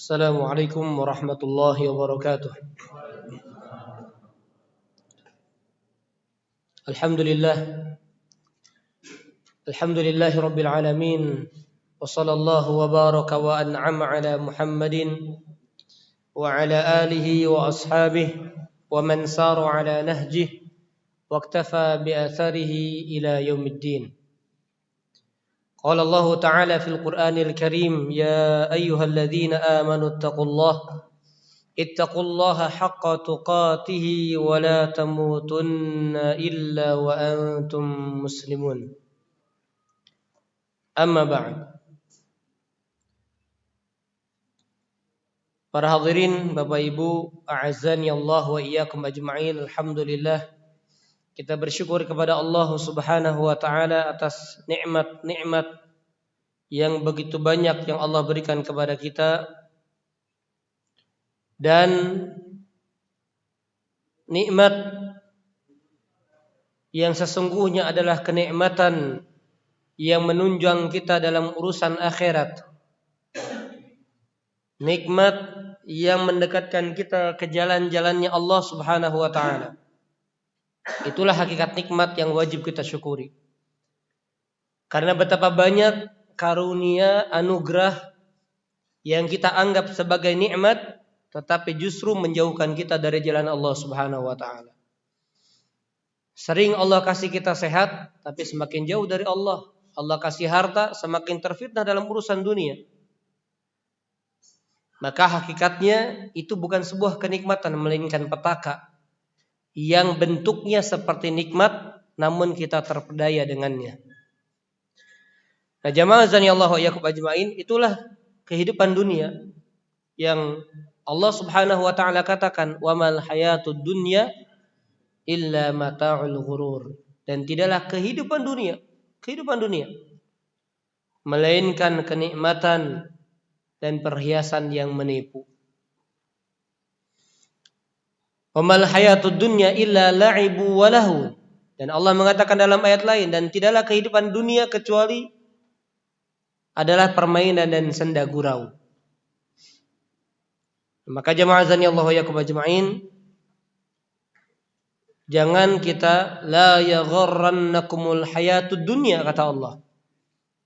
Assalamualaikum warahmatullahi wabarakatuh. Alhamdulillah. Alhamdulillahi rabbil alamin. Wa sallallahu wa baraka wa an'ama ala Muhammadin wa ala alihi wa ashabihi wa man sara ala nahjihi wa iktafa bi atharihi ila yaumiddin. Qala Allah Ta'ala fil Qur'anil Karim, ya ayyuhalladzina amanu ittaqullaha haqqa tuqatih wa la tamutunna illa wa antum muslimun. Amma ba'd. Para hadirin, Bapak Ibu, a'azzani Allah wa iyyakum ajma'in. Alhamdulillah, kita bersyukur kepada Allah Subhanahu wa taala atas nikmat-nikmat yang begitu banyak yang Allah berikan kepada kita, dan nikmat yang sesungguhnya adalah kenikmatan yang menunjang kita dalam urusan akhirat. Nikmat yang mendekatkan kita ke jalan-jalannya Allah Subhanahu wa taala. Itulah hakikat nikmat yang wajib kita syukuri. Karena betapa banyak karunia, anugerah yang kita anggap sebagai nikmat, tetapi justru menjauhkan kita dari jalan Allah Subhanahu wa taala. Sering Allah kasih kita sehat, tapi semakin jauh dari Allah. Allah kasih harta, semakin terfitnah dalam urusan dunia. Maka hakikatnya itu bukan sebuah kenikmatan, melainkan petaka yang bentuknya seperti nikmat, namun kita terpedaya dengannya. Nah, jamaah azani Allah wa iyyakum ajmain, itulah kehidupan dunia yang Allah Subhanahu wa taala katakan, wa mal hayatud dunya illa mata'ul ghurur. Dan tidaklah kehidupan dunia melainkan kenikmatan dan perhiasan yang menipu. Wa mal hayatud dunya illa la'ibu wa lahu. Dan Allah mengatakan dalam ayat lain, dan tidaklah kehidupan dunia kecuali adalah permainan dan senda gurau. Maka jamaah azani Allah wa iyyakum ajma'in, jangan kita la yaghurrannakumul hayatud dunya, kata Allah.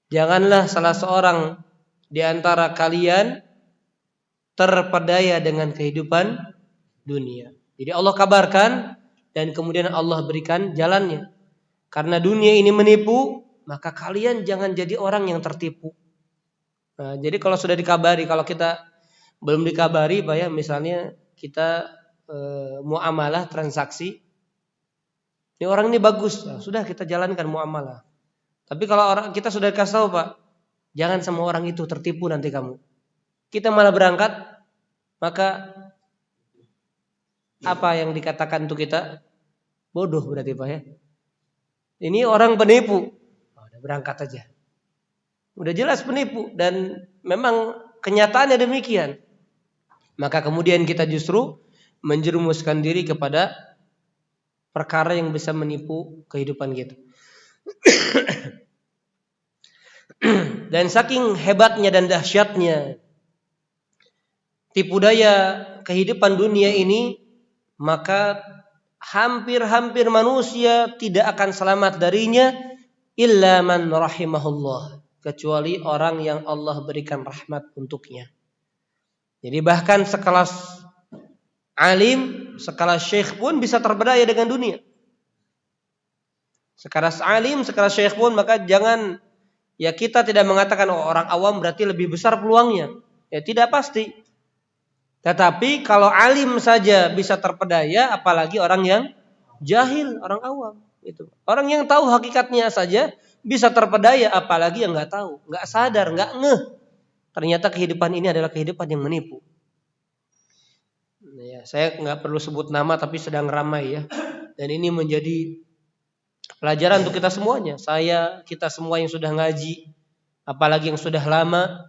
Janganlah salah seorang di antara kalian terpedaya dengan kehidupan dunia. Jadi Allah kabarkan dan kemudian Allah berikan jalannya. Karena dunia ini menipu, maka kalian jangan jadi orang yang tertipu. Nah, jadi kalau sudah dikabari, kalau kita belum dikabari, Pak ya, misalnya kita muamalah, transaksi, ini orang ini bagus, nah, sudah kita jalankan muamalah. Tapi kalau orang kita sudah dikasih tahu, Pak, jangan sama orang itu, tertipu nanti kamu. Kita malah berangkat, maka apa yang dikatakan untuk kita? Bodoh berarti, Pak ya. Ini orang penipu. Udah berangkat aja. Udah jelas penipu dan memang kenyataannya demikian. Maka kemudian kita justru menjerumuskan diri kepada perkara yang bisa menipu kehidupan kita. Dan saking hebatnya dan dahsyatnya tipu daya kehidupan dunia ini, maka hampir-hampir manusia tidak akan selamat darinya illa man rahimahullah, kecuali orang yang Allah berikan rahmat untuknya. Jadi bahkan sekelas alim, sekelas syekh pun bisa terpedaya dengan dunia. Sekelas alim, sekelas syekh pun, maka jangan, ya kita tidak mengatakan orang awam berarti lebih besar peluangnya. Ya tidak pasti. Tetapi kalau alim saja bisa terpedaya, apalagi orang yang jahil, orang awam. Itu. Orang yang tahu hakikatnya saja bisa terpedaya, apalagi yang nggak tahu, nggak sadar, nggak ngeh. Ternyata kehidupan ini adalah kehidupan yang menipu. Ya, saya nggak perlu sebut nama, tapi sedang ramai ya. Dan ini menjadi pelajaran untuk kita semuanya. Kita semua yang sudah ngaji, apalagi yang sudah lama.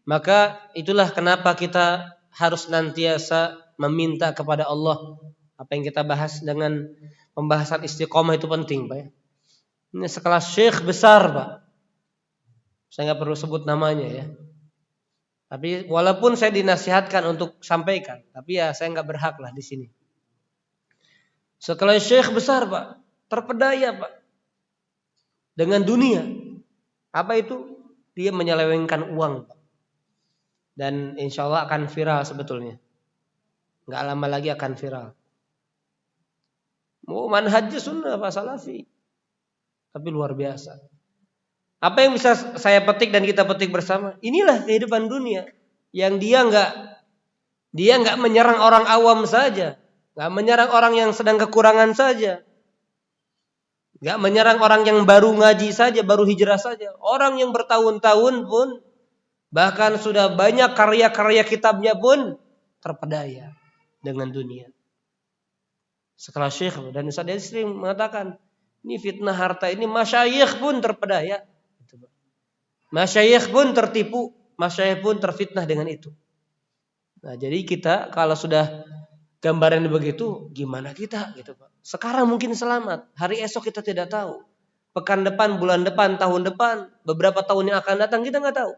Maka itulah kenapa kita harus senantiasa meminta kepada Allah. Apa yang kita bahas dengan pembahasan istiqomah itu penting, Pak ya. Ini sekelas syekh besar, Pak. Saya nggak perlu sebut namanya ya. Tapi walaupun saya dinasihatkan untuk sampaikan, tapi ya saya nggak berhak lah di sini. Sekelas syekh besar Pak, terpedaya Pak, dengan dunia. Apa itu? Dia menyelewengkan uang Pak. Dan insya Allah akan viral sebetulnya. Nggak lama lagi akan viral. Mau manhaj sunnah Pak Salafi. Tapi luar biasa. Apa yang bisa saya petik dan kita petik bersama? Inilah kehidupan dunia. Yang dia nggak menyerang orang awam saja. Nggak menyerang orang yang sedang kekurangan saja. Nggak menyerang orang yang baru ngaji saja, baru hijrah saja. Orang yang bertahun-tahun pun, bahkan sudah banyak karya-karya kitabnya pun terpedaya dengan dunia. Sekelas syekh dan Ustaz sering mengatakan, ini fitnah harta ini masyayikh pun terpedaya. Masyayikh pun tertipu, masyayikh pun terfitnah dengan itu. Nah, jadi kita kalau sudah gambaran begitu, gimana kita gitu Pak? Sekarang mungkin selamat, hari esok kita tidak tahu. Pekan depan, bulan depan, tahun depan, beberapa tahun yang akan datang kita nggak tahu.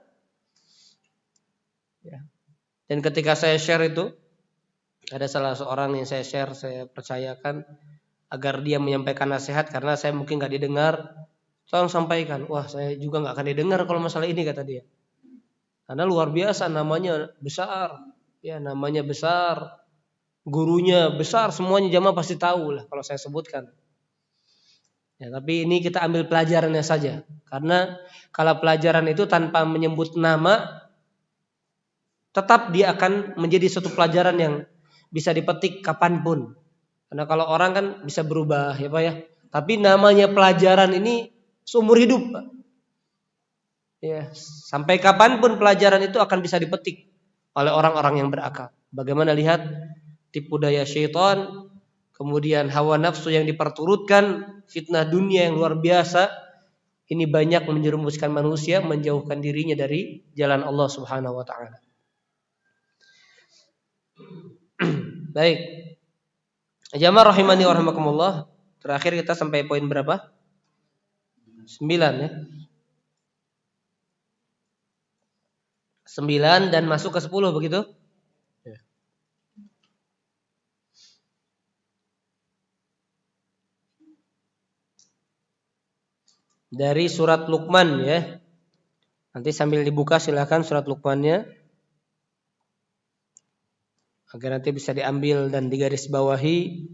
Ya. Dan ketika saya share itu, ada salah seorang yang saya share, saya percayakan agar dia menyampaikan nasihat karena saya mungkin nggak didengar. Tolong sampaikan. Wah, saya juga nggak akan didengar kalau masalah ini, kata dia. Karena luar biasa, namanya besar, ya namanya besar, gurunya besar, semuanya jamaah pasti tahu lah kalau saya sebutkan. Ya, tapi ini kita ambil pelajarannya saja. Karena kalau pelajaran itu tanpa menyebut nama, tetap dia akan menjadi suatu pelajaran yang bisa dipetik kapanpun. Karena kalau orang kan bisa berubah, ya Pak ya. Tapi namanya pelajaran ini seumur hidup, Pak. Ya, sampai kapanpun pelajaran itu akan bisa dipetik oleh orang-orang yang berakal. Bagaimana lihat tipu daya syaitan, kemudian hawa nafsu yang diperturutkan, fitnah dunia yang luar biasa. Ini banyak menjerumuskan manusia menjauhkan dirinya dari jalan Allah Subhanahu wa taala. Baik. Jamaah rahimani wa rahimakumullah. Terakhir kita sampai poin berapa? 9 ya. 9 dan masuk ke 10 begitu? Ya. Dari surat Luqman ya. Nanti sambil dibuka silakan surat Luqmannya. Agar nanti bisa diambil dan digaris bawahi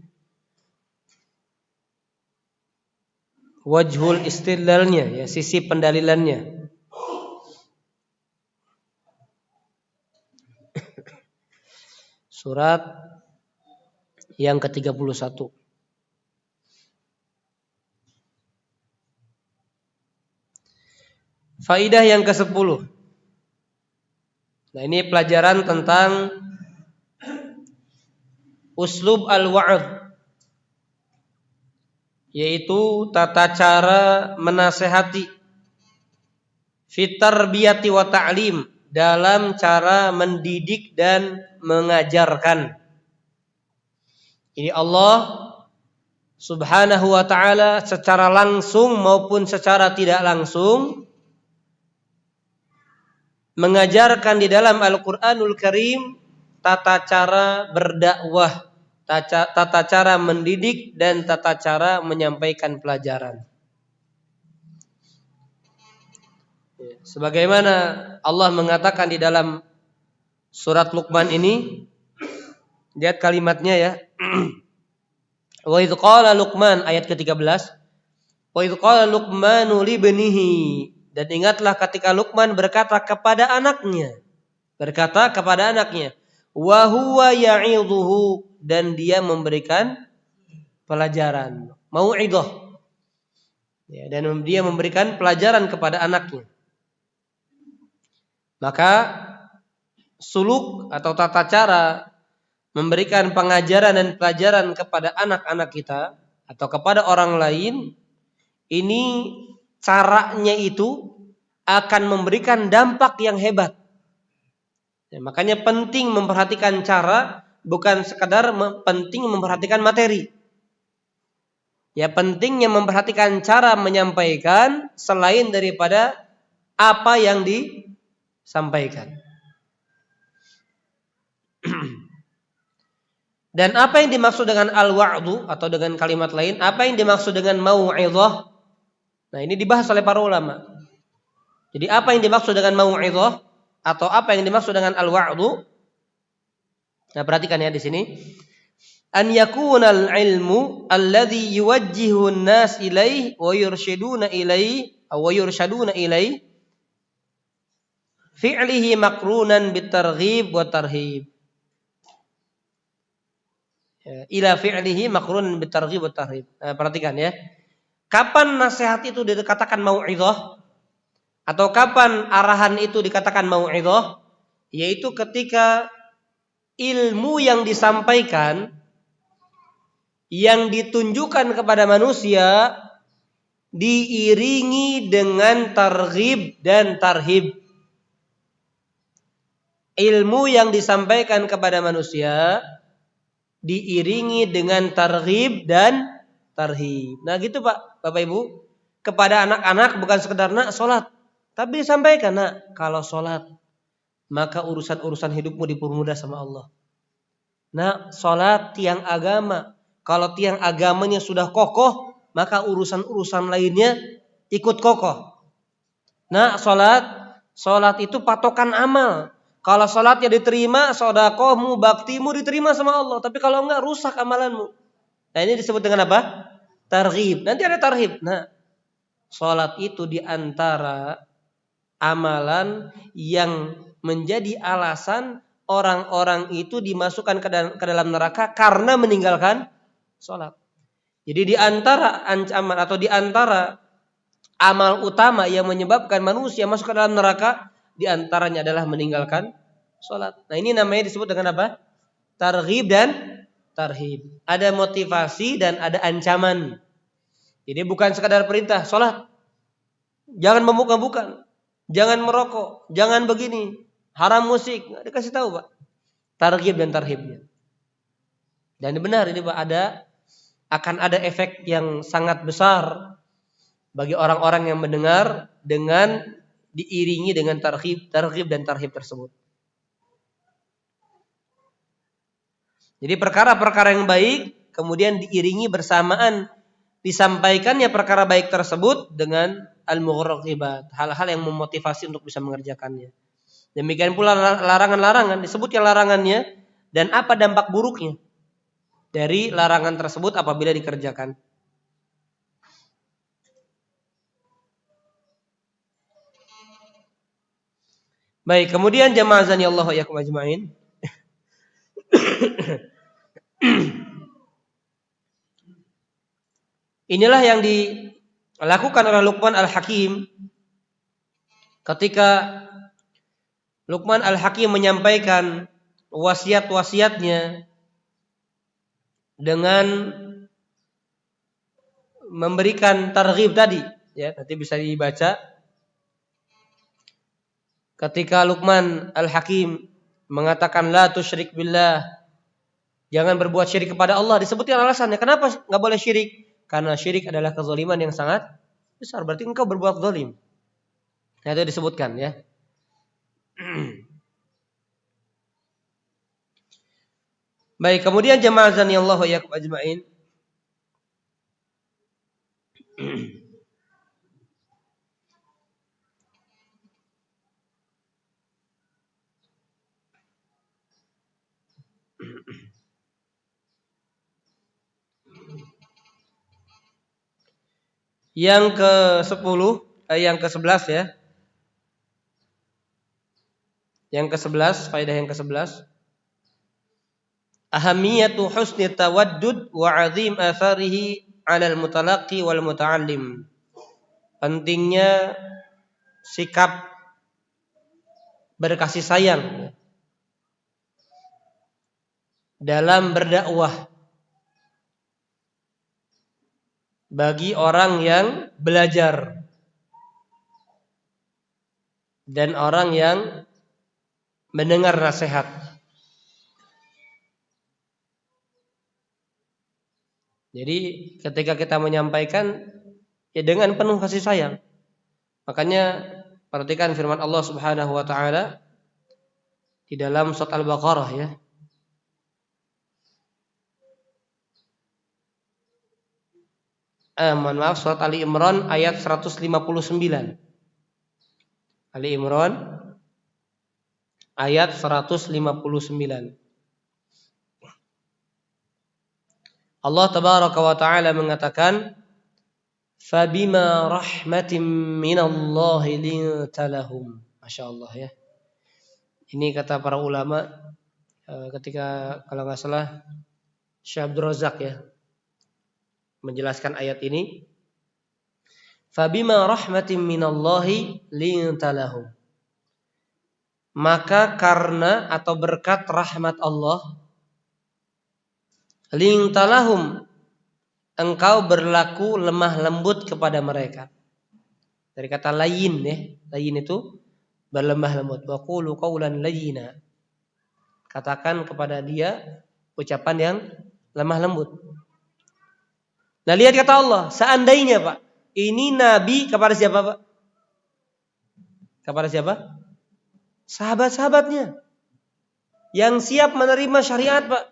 wajhul istidlalnya ya, sisi pendalilannya. Surat yang ke-31. Faidah yang ke-10. Nah, ini pelajaran tentang uslub al-wa'd, yaitu tata cara menasehati, fit tarbiyati wa ta'lim, dalam cara mendidik dan mengajarkan. Ini Allah Subhanahu wa ta'ala secara langsung maupun secara tidak langsung mengajarkan di dalam Al-Qur'anul Karim tata cara berdakwah, tata cara mendidik dan tata cara menyampaikan pelajaran. Sebagaimana Allah mengatakan di dalam surat Luqman ini, lihat kalimatnya ya. Wa idz qala Luqman, ayat ke-13. Wa idz qala Luqmanu li ibnihi, dan ingatlah ketika Luqman berkata kepada anaknya. Wa huwa ya'idhuhu, dan dia memberikan pelajaran, mau'idhah. Ya, dan dia memberikan pelajaran kepada anaknya. Maka suluk atau tata cara memberikan pengajaran dan pelajaran kepada anak-anak kita atau kepada orang lain, ini caranya itu akan memberikan dampak yang hebat. Ya, makanya penting memperhatikan cara, bukan sekadar penting memperhatikan materi. Ya, pentingnya memperhatikan cara menyampaikan selain daripada apa yang disampaikan. Dan apa yang dimaksud dengan al-wa'du atau dengan kalimat lain, apa yang dimaksud dengan mau'izah? Nah, ini dibahas oleh para ulama. Jadi apa yang dimaksud dengan mau'izah atau apa yang dimaksud dengan al-wa'du? Nah, perhatikan ya di sini. An yakunal ilmu alladhi yuwajjihu an-nas ilaihi wa yurshiduna ilaihi wa yurshaduna ilaihi fi'lihi maqrunan bitarghib wa tarhib. Ila fi'lihi maqrunan bitarghib wa tarhib. Nah, perhatikan ya. Kapan nasihat itu dikatakan mau'izah atau kapan arahan itu dikatakan mau'izah? Yaitu ketika ilmu yang disampaikan, yang ditunjukkan kepada manusia diiringi dengan targhib dan tarhib. Ilmu yang disampaikan kepada manusia diiringi dengan targhib dan tarhib. Nah gitu Pak, Bapak Ibu. Kepada anak-anak bukan sekedar nak sholat, tapi disampaikan nak kalau sholat maka urusan-urusan hidupmu dipermudah sama Allah. Nah sholat tiang agama. Kalau tiang agamanya sudah kokoh, maka urusan-urusan lainnya ikut kokoh. Nah sholat itu patokan amal. Kalau sholatnya diterima, sedekahmu, baktimu diterima sama Allah. Tapi kalau enggak, rusak amalanmu. Nah ini disebut dengan apa? Targhib. Nanti ada tarhib. Nah, sholat itu diantara amalan yang menjadi alasan orang-orang itu dimasukkan ke dalam neraka karena meninggalkan sholat. Jadi diantara ancaman atau diantara amal utama yang menyebabkan manusia masuk ke dalam neraka, diantaranya adalah meninggalkan sholat. Nah ini namanya disebut dengan apa? Targhib dan tarhib. Ada motivasi dan ada ancaman. Jadi bukan sekadar perintah sholat, jangan membuka-buka, jangan merokok, jangan begini, haram musik. Nggak dikasih tahu Pak. Targhib dan tarhibnya. Dan benar ini Pak, akan ada efek yang sangat besar bagi orang-orang yang mendengar dengan diiringi dengan targhib dan tarhib tersebut. Jadi perkara-perkara yang baik kemudian diiringi bersamaan disampaikannya perkara baik tersebut dengan al-mughraqqibat, hal-hal yang memotivasi untuk bisa mengerjakannya. Demikian pula larangan-larangan, disebutnya larangannya dan apa dampak buruknya dari larangan tersebut apabila dikerjakan. Baik, kemudian jamaah azani Allah wa iyyakum ajmain. Inilah yang dilakukan oleh Luqman Al-Hakim ketika Luqman Al-Hakim menyampaikan wasiat-wasiatnya dengan memberikan targhib tadi, ya, nanti bisa dibaca. Ketika Luqman Al-Hakim mengatakan la tusyrik billah, jangan berbuat syirik kepada Allah, disebutkan alasannya. Kenapa enggak boleh syirik? Karena syirik adalah kezaliman yang sangat besar. Berarti engkau berbuat zalim. Nah, itu disebutkan ya. Baik, kemudian jamaah azanillahu wa iyyakum ajmain. Yang ke-10, yang ke-11 ya. Yang ke-11, faedah yang ke-11. Ahamiyatu husni tawaddud wa 'azim atharihi 'alal mutalaqi wal muta'allim. Pentingnya sikap berkasih sayang dalam berdakwah bagi orang yang belajar dan orang yang mendengar nasihat. Jadi ketika kita menyampaikan ya dengan penuh kasih sayang. Makanya perhatikan firman Allah Subhanahu wa taala di dalam surat Al-Baqarah ya. Surat Ali Imran ayat 159. Ali Imran ayat 159. Allah tabaraka wa taala mengatakan, "Fabima rahmatin minallahi linta lahum." Masyaallah ya. Ini kata para ulama ketika kalau nggak salah Syekh Abdul Razak ya menjelaskan ayat ini, "Fabima rahmatin minallahi linta lahum." Maka karena atau berkat rahmat Allah, linta lahum, engkau berlaku lemah lembut kepada mereka. Dari kata layin ya, layin itu berlemah lembut. Wa qulu qawlan layyina. Katakan kepada dia ucapan yang lemah lembut. Nah, lihat kata Allah, seandainya Pak, ini nabi kepada siapa Pak? Kepada siapa? Sahabat-sahabatnya. Yang siap menerima syariat Pak.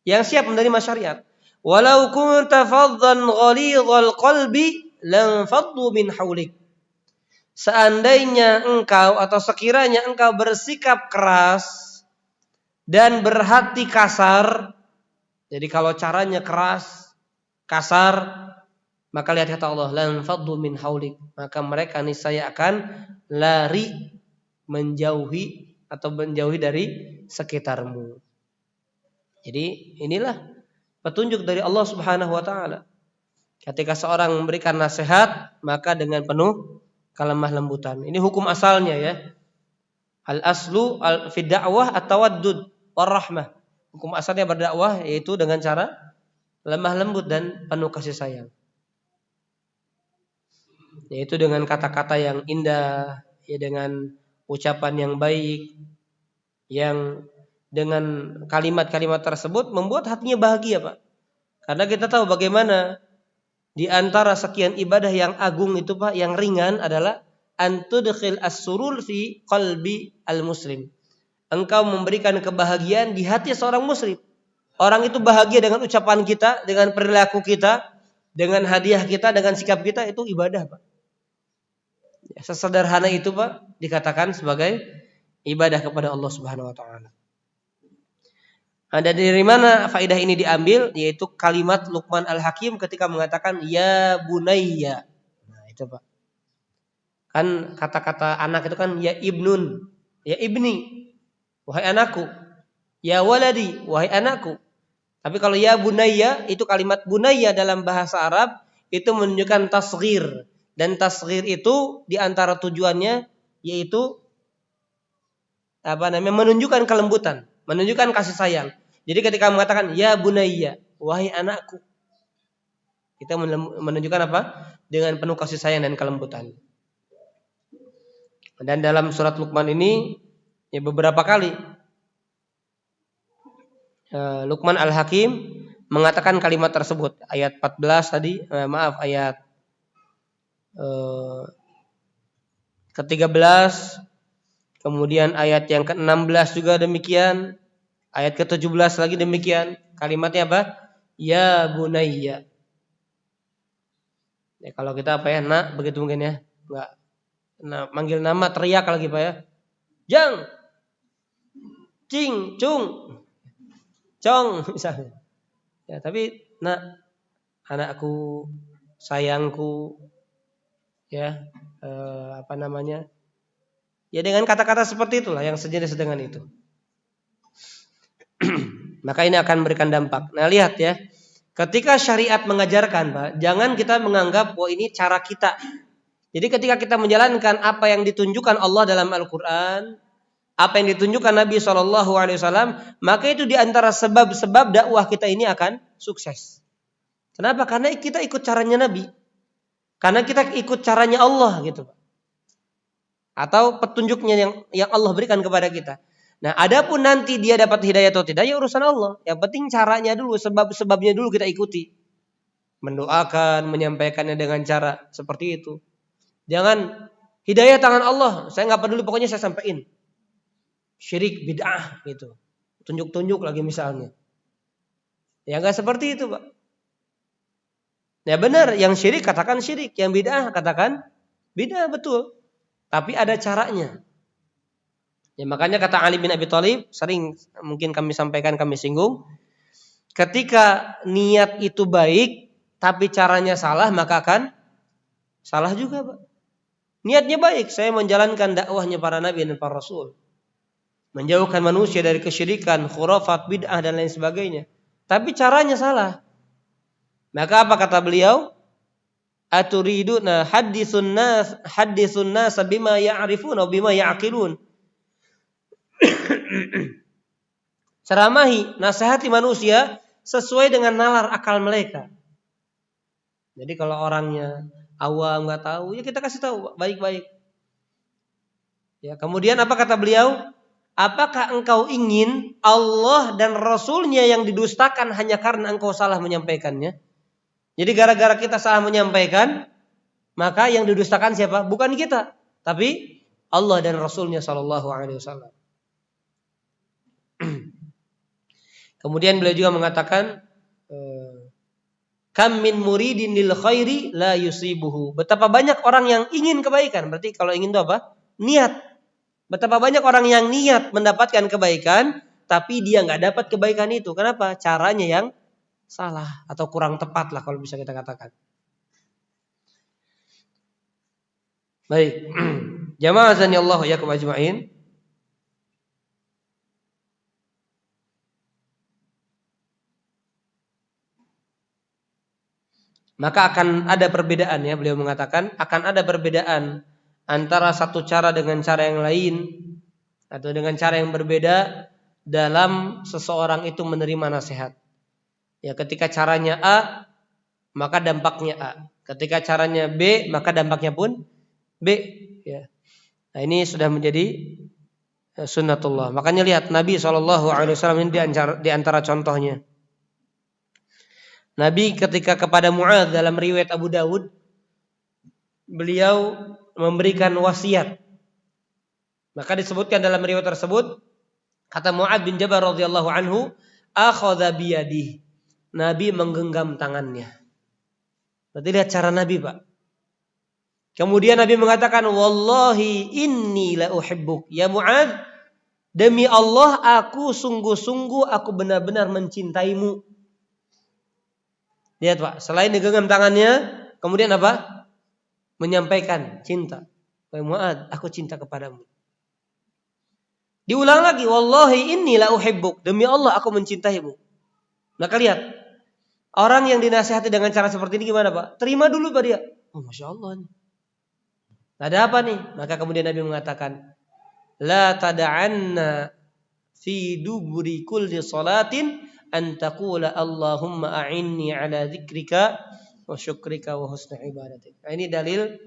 Yang siap menerima syariat. Walau kunta faddan ghalidhal qalbi lan faddu min haulik. Seandainya engkau atau sekiranya engkau bersikap keras dan berhati kasar, jadi kalau caranya keras, kasar, maka lihat kata Allah, lan faddu min haulik, maka mereka niscaya akan lari menjauhi atau menjauhi dari sekitarmu. Jadi inilah petunjuk dari Allah Subhanahu wa taala. Ketika seorang memberikan nasihat, maka dengan penuh kelemah lembutan. Ini hukum asalnya ya. Al aslu fi da'wah at-tawaddud war rahmah. Hukum asalnya berdakwah yaitu dengan cara lemah lembut dan penuh kasih sayang. Yaitu dengan kata-kata yang indah, ya dengan ucapan yang baik, yang dengan kalimat-kalimat tersebut membuat hatinya bahagia, Pak. Karena kita tahu bagaimana di antara sekian ibadah yang agung itu, Pak, yang ringan adalah antudkhil as-surur fi qalbi al-muslim. Engkau memberikan kebahagiaan di hati seorang muslim. Orang itu bahagia dengan ucapan kita, dengan perilaku kita, dengan hadiah kita, dengan sikap kita, itu ibadah, Pak. Ya, sesederhana itu, Pak, dikatakan sebagai ibadah kepada Allah Subhanahu wa taala. Dan dari mana faedah ini diambil? Yaitu kalimat Luqman Al-Hakim ketika mengatakan ya bunayya. Nah, itu Pak. Kan kata-kata anak itu kan ya ibnun, ya ibni, wahai anakku. Ya waladi, wahai anakku. Tapi kalau ya bunayya, itu kalimat bunayya dalam bahasa Arab itu menunjukkan tasghir. Dan tasghir itu di antara tujuannya yaitu menunjukkan kelembutan, menunjukkan kasih sayang. Jadi ketika mengatakan ya bunayya, wahai anakku, kita menunjukkan apa? Dengan penuh kasih sayang dan kelembutan. Dan dalam surat Luqman ini ya beberapa kali Luqman Al-Hakim mengatakan kalimat tersebut. Ayat 14 tadi, ayat ke-13, kemudian ayat yang ke-16 juga demikian. Ayat ke-17 lagi demikian. Kalimatnya apa? Ya bunayya. Ya, kalau kita apa ya? Nak, begitu mungkin ya. Enggak. Nah, manggil nama teriak lagi Pak ya. Jang. Cing, cung. Cong misalnya. Ya, tapi nak, anakku, sayangku, ya, ya dengan kata-kata seperti itulah yang sejenis dengan itu. Maka ini akan memberikan dampak. Nah lihat ya, ketika syariat mengajarkan Pak, jangan kita menganggap bahwa ini cara kita. Jadi ketika kita menjalankan apa yang ditunjukkan Allah dalam Al-Quran, apa yang ditunjukkan Nabi SAW, maka itu diantara sebab-sebab dakwah kita ini akan sukses. Kenapa? Karena kita ikut caranya Nabi. Karena kita ikut caranya Allah gitu Pak. Atau petunjuknya yang Allah berikan kepada kita. Nah, adapun nanti dia dapat hidayah atau tidak, ya urusan Allah. Yang penting caranya dulu, sebab-sebabnya dulu kita ikuti. Mendoakan, menyampaikannya dengan cara seperti itu. Jangan hidayah tangan Allah, saya nggak peduli, pokoknya saya sampaikan. Syirik, bid'ah gitu. Tunjuk-tunjuk lagi misalnya. Ya nggak seperti itu, Pak. Ya benar, yang syirik katakan syirik, yang bid'ah katakan bid'ah, betul. Tapi ada caranya. Ya makanya kata Ali bin Abi Thalib, sering mungkin kami sampaikan, kami singgung, ketika niat itu baik tapi caranya salah, maka akan salah juga, Pak. Niatnya baik, saya menjalankan dakwahnya para nabi dan para rasul, menjauhkan manusia dari kesyirikan, khurafat, bid'ah dan lain sebagainya. Tapi caranya salah. Maka apa kata beliau? Aturiduna hadithun nas bima ya'rifuna bima ya'qilun. Ceramahi, nasihati manusia sesuai dengan nalar akal mereka. Jadi kalau orangnya awam nggak tahu, ya kita kasih tahu baik-baik. Ya, kemudian apa kata beliau? Apakah engkau ingin Allah dan Rasulnya yang didustakan hanya karena engkau salah menyampaikannya? Jadi gara-gara kita salah menyampaikan, maka yang didustakan siapa? Bukan kita, tapi Allah dan Rasulnya Shallallahu Alaihi Wasallam. Kemudian beliau juga mengatakan, kam min muridin lil khairi la yusibuhu. Betapa banyak orang yang ingin kebaikan. Berarti kalau ingin itu apa? Niat. Betapa banyak orang yang niat mendapatkan kebaikan, tapi dia nggak dapat kebaikan itu. Kenapa? Caranya yang salah atau kurang tepat lah kalau bisa kita katakan. Baik. Jamaah azanillahu yakum ajma'in. Maka akan ada perbedaan, ya, beliau mengatakan akan ada perbedaan antara satu cara dengan cara yang lain atau dengan cara yang berbeda dalam seseorang itu menerima nasihat. Ya, ketika caranya A, maka dampaknya A. Ketika caranya B, maka dampaknya pun B. Ya. Nah, ini sudah menjadi sunnatullah. Makanya lihat Nabi SAW ini di antara contohnya. Nabi ketika kepada Mu'adz dalam riwayat Abu Dawud, beliau memberikan wasiat. Maka disebutkan dalam riwayat tersebut, kata Mu'adz bin Jabal radhiyallahu anhu, akhadha biyadihi. Nabi menggenggam tangannya. Berarti lihat cara Nabi, Pak. Kemudian Nabi mengatakan, wallahi inni la uhibbuk. Ya Mu'adz, demi Allah aku sungguh-sungguh aku benar-benar mencintaimu. Lihat, Pak, selain digenggam tangannya, kemudian apa? Menyampaikan cinta. Wahai Mu'adz, aku cinta kepadamu. Diulang lagi, wallahi inni la uhibbuk. Demi Allah aku mencintaimu. Maka lihat, orang yang dinasihati dengan cara seperti ini gimana, Pak? Terima dulu, Pak, dia. Oh, Masya Allah nih. Ada apa nih? Maka kemudian Nabi mengatakan, la tada'anna fi duburi kulli salatin an taqula Allahumma a'inni ala dzikrika wa syukrika wa husni ibadatik. Nah, ini dalil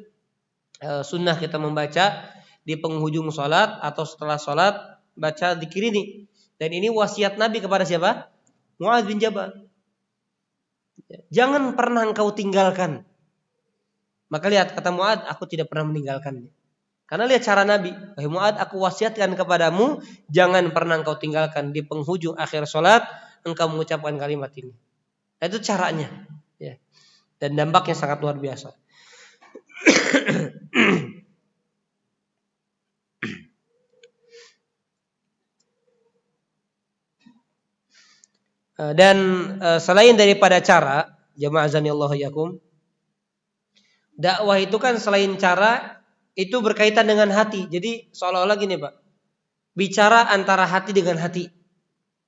sunnah kita membaca di penghujung salat atau setelah salat baca zikir ini. Dan ini wasiat Nabi kepada siapa? Mu'adz bin Jabal. Jangan pernah engkau tinggalkan. Maka lihat kata Mu'adz, aku tidak pernah meninggalkannya. Karena lihat cara Nabi. Wahai Mu'adz, aku wasiatkan kepadamu, jangan pernah engkau tinggalkan di penghujung akhir salat engkau mengucapkan kalimat ini. Nah, itu caranya, ya. Dan dampaknya sangat luar biasa. Dan selain daripada cara, jamaah azanillahu yakum, dakwah itu kan selain cara itu berkaitan dengan hati. Jadi seolah-olah gini, Pak, bicara antara hati dengan hati.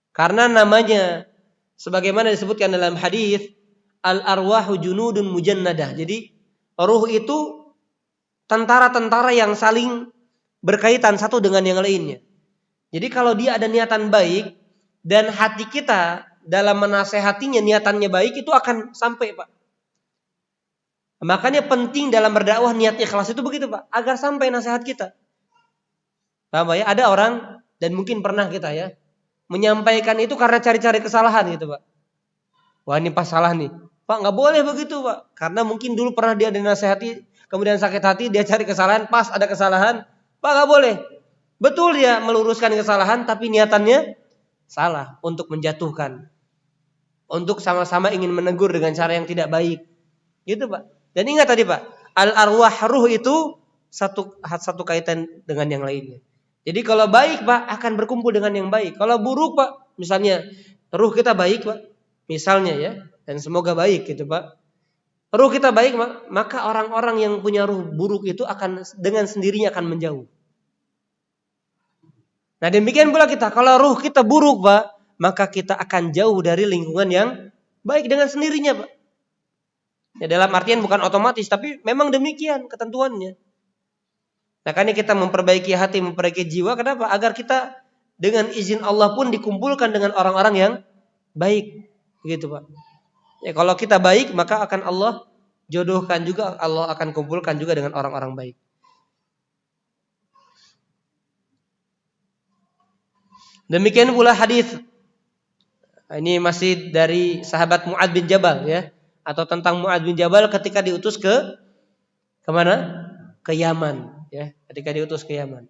Karena namanya sebagaimana disebutkan dalam hadis, al-arwahu junudun mujannadah. Jadi ruh itu tentara-tentara yang saling berkaitan satu dengan yang lainnya. Jadi kalau dia ada niatan baik dan hati kita dalam menasehatinya niatannya baik, itu akan sampai, Pak. Makanya penting dalam berdakwah niat ikhlas itu begitu, Pak, agar sampai nasihat kita. Paham, Pak, ya? Ada orang, dan mungkin pernah kita, ya, menyampaikan itu karena cari-cari kesalahan gitu, Pak. Wah, ini pas salah nih. Pak, nggak boleh begitu, Pak. Karena mungkin dulu pernah dia dinasehati, kemudian sakit hati, dia cari kesalahan, pas ada kesalahan. Pak, nggak boleh. Betul dia meluruskan kesalahan, tapi niatannya salah untuk menjatuhkan. Untuk sama-sama ingin menegur dengan cara yang tidak baik. Gitu, Pak. Dan ingat tadi, Pak, al-arwah, ruh itu satu kaitan dengan yang lainnya. Jadi kalau baik, Pak, akan berkumpul dengan yang baik. Kalau buruk, Pak, misalnya ruh kita baik, Pak, misalnya ya, dan semoga baik gitu, Pak. Ruh kita baik, maka orang-orang yang punya ruh buruk itu akan dengan sendirinya akan menjauh. Nah, demikian pula kita, kalau ruh kita buruk, Pak, maka kita akan jauh dari lingkungan yang baik dengan sendirinya, Pak. Ya, dalam artian bukan otomatis, tapi memang demikian ketentuannya. Makanya kita memperbaiki hati, memperbaiki jiwa. Kenapa? Agar kita dengan izin Allah pun dikumpulkan dengan orang-orang yang baik, gitu, Pak. Ya, kalau kita baik, maka akan Allah jodohkan juga, Allah akan kumpulkan juga dengan orang-orang baik. Demikian pula hadis. Ini masih dari sahabat Mu'adz bin Jabal ya, atau tentang Mu'adz bin Jabal ketika diutus ke mana? Ke Yaman ya, ketika diutus ke Yaman.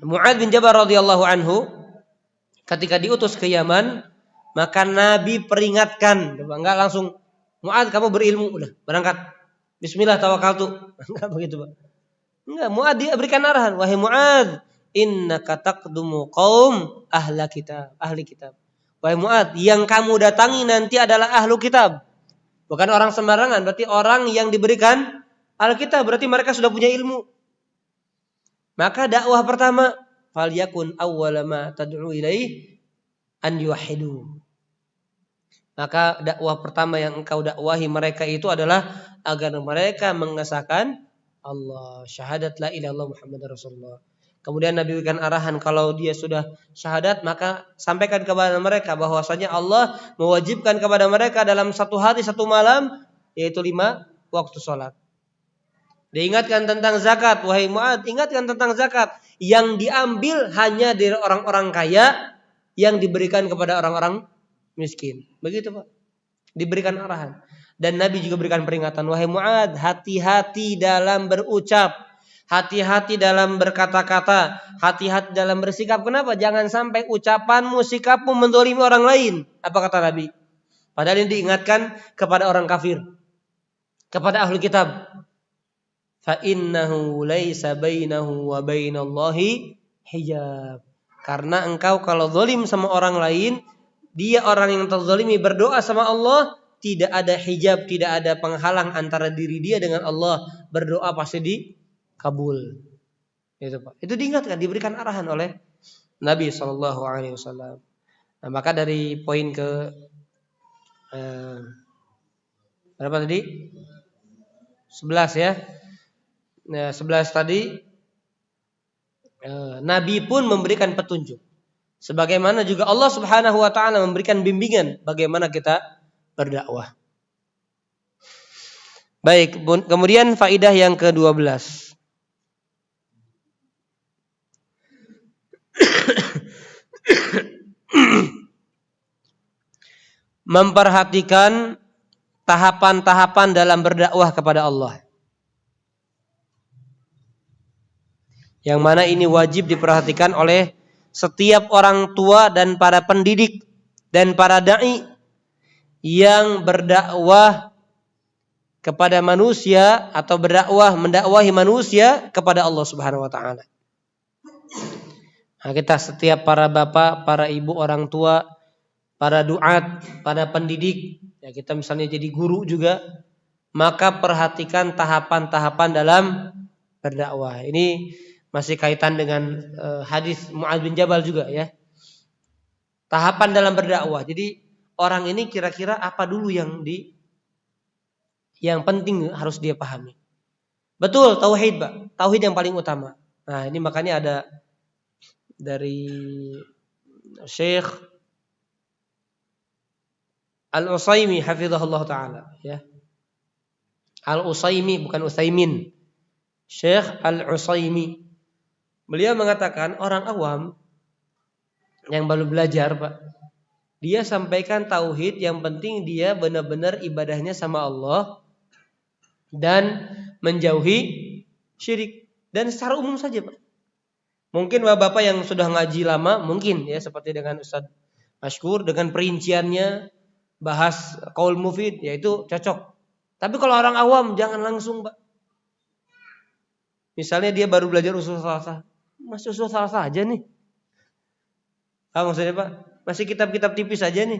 Mu'adz bin Jabal radhiyallahu anhu ketika diutus ke Yaman, maka Nabi peringatkan, enggak langsung Mu'adz kamu berilmu, udah berangkat. Bismillah tawakkaltu. Enggak begitu, Pak. Enggak, Mu'adz diberikan arahan, wahai Mu'adz, innaka taqdumu qaum ahli kitab. Wahai Mu'adz, yang kamu datangi nanti adalah ahlu kitab. Bukan orang sembarangan, berarti orang yang diberikan Alkitab, berarti mereka sudah punya ilmu. Maka dakwah pertama, falyakun awwala ma tad'u ilaih an yuwahhidu. Maka dakwah pertama yang engkau dakwahi mereka itu adalah agar mereka mengesahkan Allah, syahadat la ilaha illallah Muhammadar Rasulullah. Kemudian Nabi berikan arahan, kalau dia sudah syahadat maka sampaikan kepada mereka bahwasanya Allah mewajibkan kepada mereka dalam satu hari satu malam yaitu 5 waktu sholat. Diingatkan tentang zakat, wahai Mu'adz, ingatkan tentang zakat yang diambil hanya dari orang-orang kaya yang diberikan kepada orang-orang miskin. Begitu, Pak. Diberikan arahan. Dan Nabi juga berikan peringatan, wahai Mu'adz, hati-hati dalam berucap, hati-hati dalam berkata-kata, hati-hati dalam bersikap. Kenapa? Jangan sampai ucapanmu, sikapmu menzalimi orang lain. Apa kata Nabi? Padahal ini diingatkan kepada orang kafir, kepada ahli kitab. Fa innahu laisa bainahu wa bainallahi hijab. Karena engkau kalau zalim sama orang lain, dia orang yang terzalimi berdoa sama Allah, tidak ada hijab, tidak ada penghalang antara diri dia dengan Allah. Berdoa pasti dikabul. Itu, Pak. Itu diingatkan, diberikan arahan oleh Nabi SAW. Nah, maka dari poin ke berapa tadi? 11 ya. Nah, 11 tadi Nabi pun memberikan petunjuk. Sebagaimana juga Allah Subhanahu wa taala memberikan bimbingan bagaimana kita berdakwah. Baik, kemudian faidah yang ke-12. Memperhatikan tahapan-tahapan dalam berdakwah kepada Allah. Yang mana ini wajib diperhatikan oleh setiap orang tua dan para pendidik dan para dai yang berdakwah kepada manusia atau mendakwahi manusia kepada Allah Subhanahu wa taala. Nah, kita setiap para bapak, para ibu, orang tua, para duat, para pendidik, ya kita misalnya jadi guru juga, maka perhatikan tahapan-tahapan dalam berdakwah. Ini masih kaitan dengan hadis Mu'adz bin Jabal juga ya. Tahapan dalam berdakwah. Jadi orang ini kira-kira apa dulu yang penting harus dia pahami. Betul, tauhid, Pak. Tauhid yang paling utama. Nah, ini makanya ada dari Syekh Al-Utsaimin hafizahullah taala ya. Al-Utsaimin bukan Utsaimin. Syekh Al-Utsaimin. Beliau mengatakan orang awam yang baru belajar, Pak, dia sampaikan tauhid, yang penting dia benar-benar ibadahnya sama Allah dan menjauhi syirik. Dan secara umum saja, Pak. Mungkin bapak-bapak yang sudah ngaji lama, mungkin ya seperti dengan Ustaz Mashkur dengan perinciannya bahas qaul mufid, yaitu cocok. Tapi kalau orang awam jangan langsung, Pak. Misalnya dia baru belajar usul salasah, masih usul salasah aja nih. Apa maksudnya, Pak? Masih kitab-kitab tipis aja nih.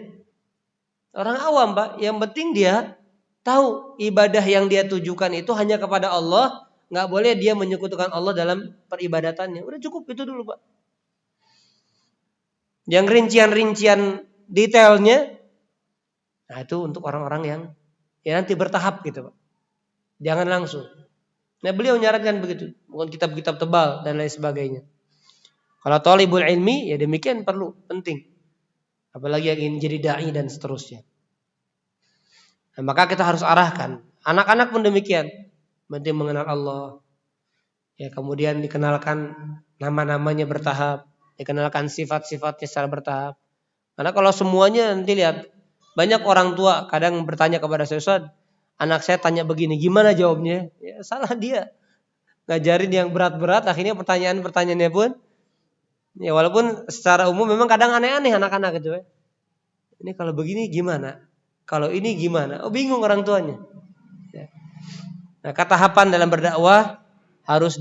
Orang awam, Pak, yang penting dia tahu ibadah yang dia tujukan itu hanya kepada Allah, nggak boleh dia menyekutukan Allah dalam peribadatannya. Udah cukup itu dulu, Pak. Yang rincian-rincian detailnya, nah itu untuk orang-orang yang ya nanti bertahap gitu, Pak. Jangan langsung. Nah, beliau menyarankan begitu, bukan kitab-kitab tebal dan lain sebagainya. Kalau thalibul ilmi ya demikian perlu, penting. Apalagi yang ingin jadi dai dan seterusnya. Nah, maka kita harus arahkan. Anak-anak pun demikian, penting mengenal Allah. Ya, kemudian dikenalkan nama-namanya bertahap, dikenalkan sifat-sifatnya secara bertahap. Karena kalau semuanya nanti lihat, banyak orang tua kadang bertanya kepada saya, Ustaz, anak saya tanya begini, gimana jawabnya? Ya, salah dia. Ngajarin yang berat-berat, akhirnya pertanyaan-pertanyaannya pun ya walaupun secara umum memang kadang aneh-aneh anak-anak gitu ya. Ini kalau begini gimana? Kalau ini gimana? Oh, bingung orang tuanya. Ya. Nah, ketahapan dalam berdakwah harus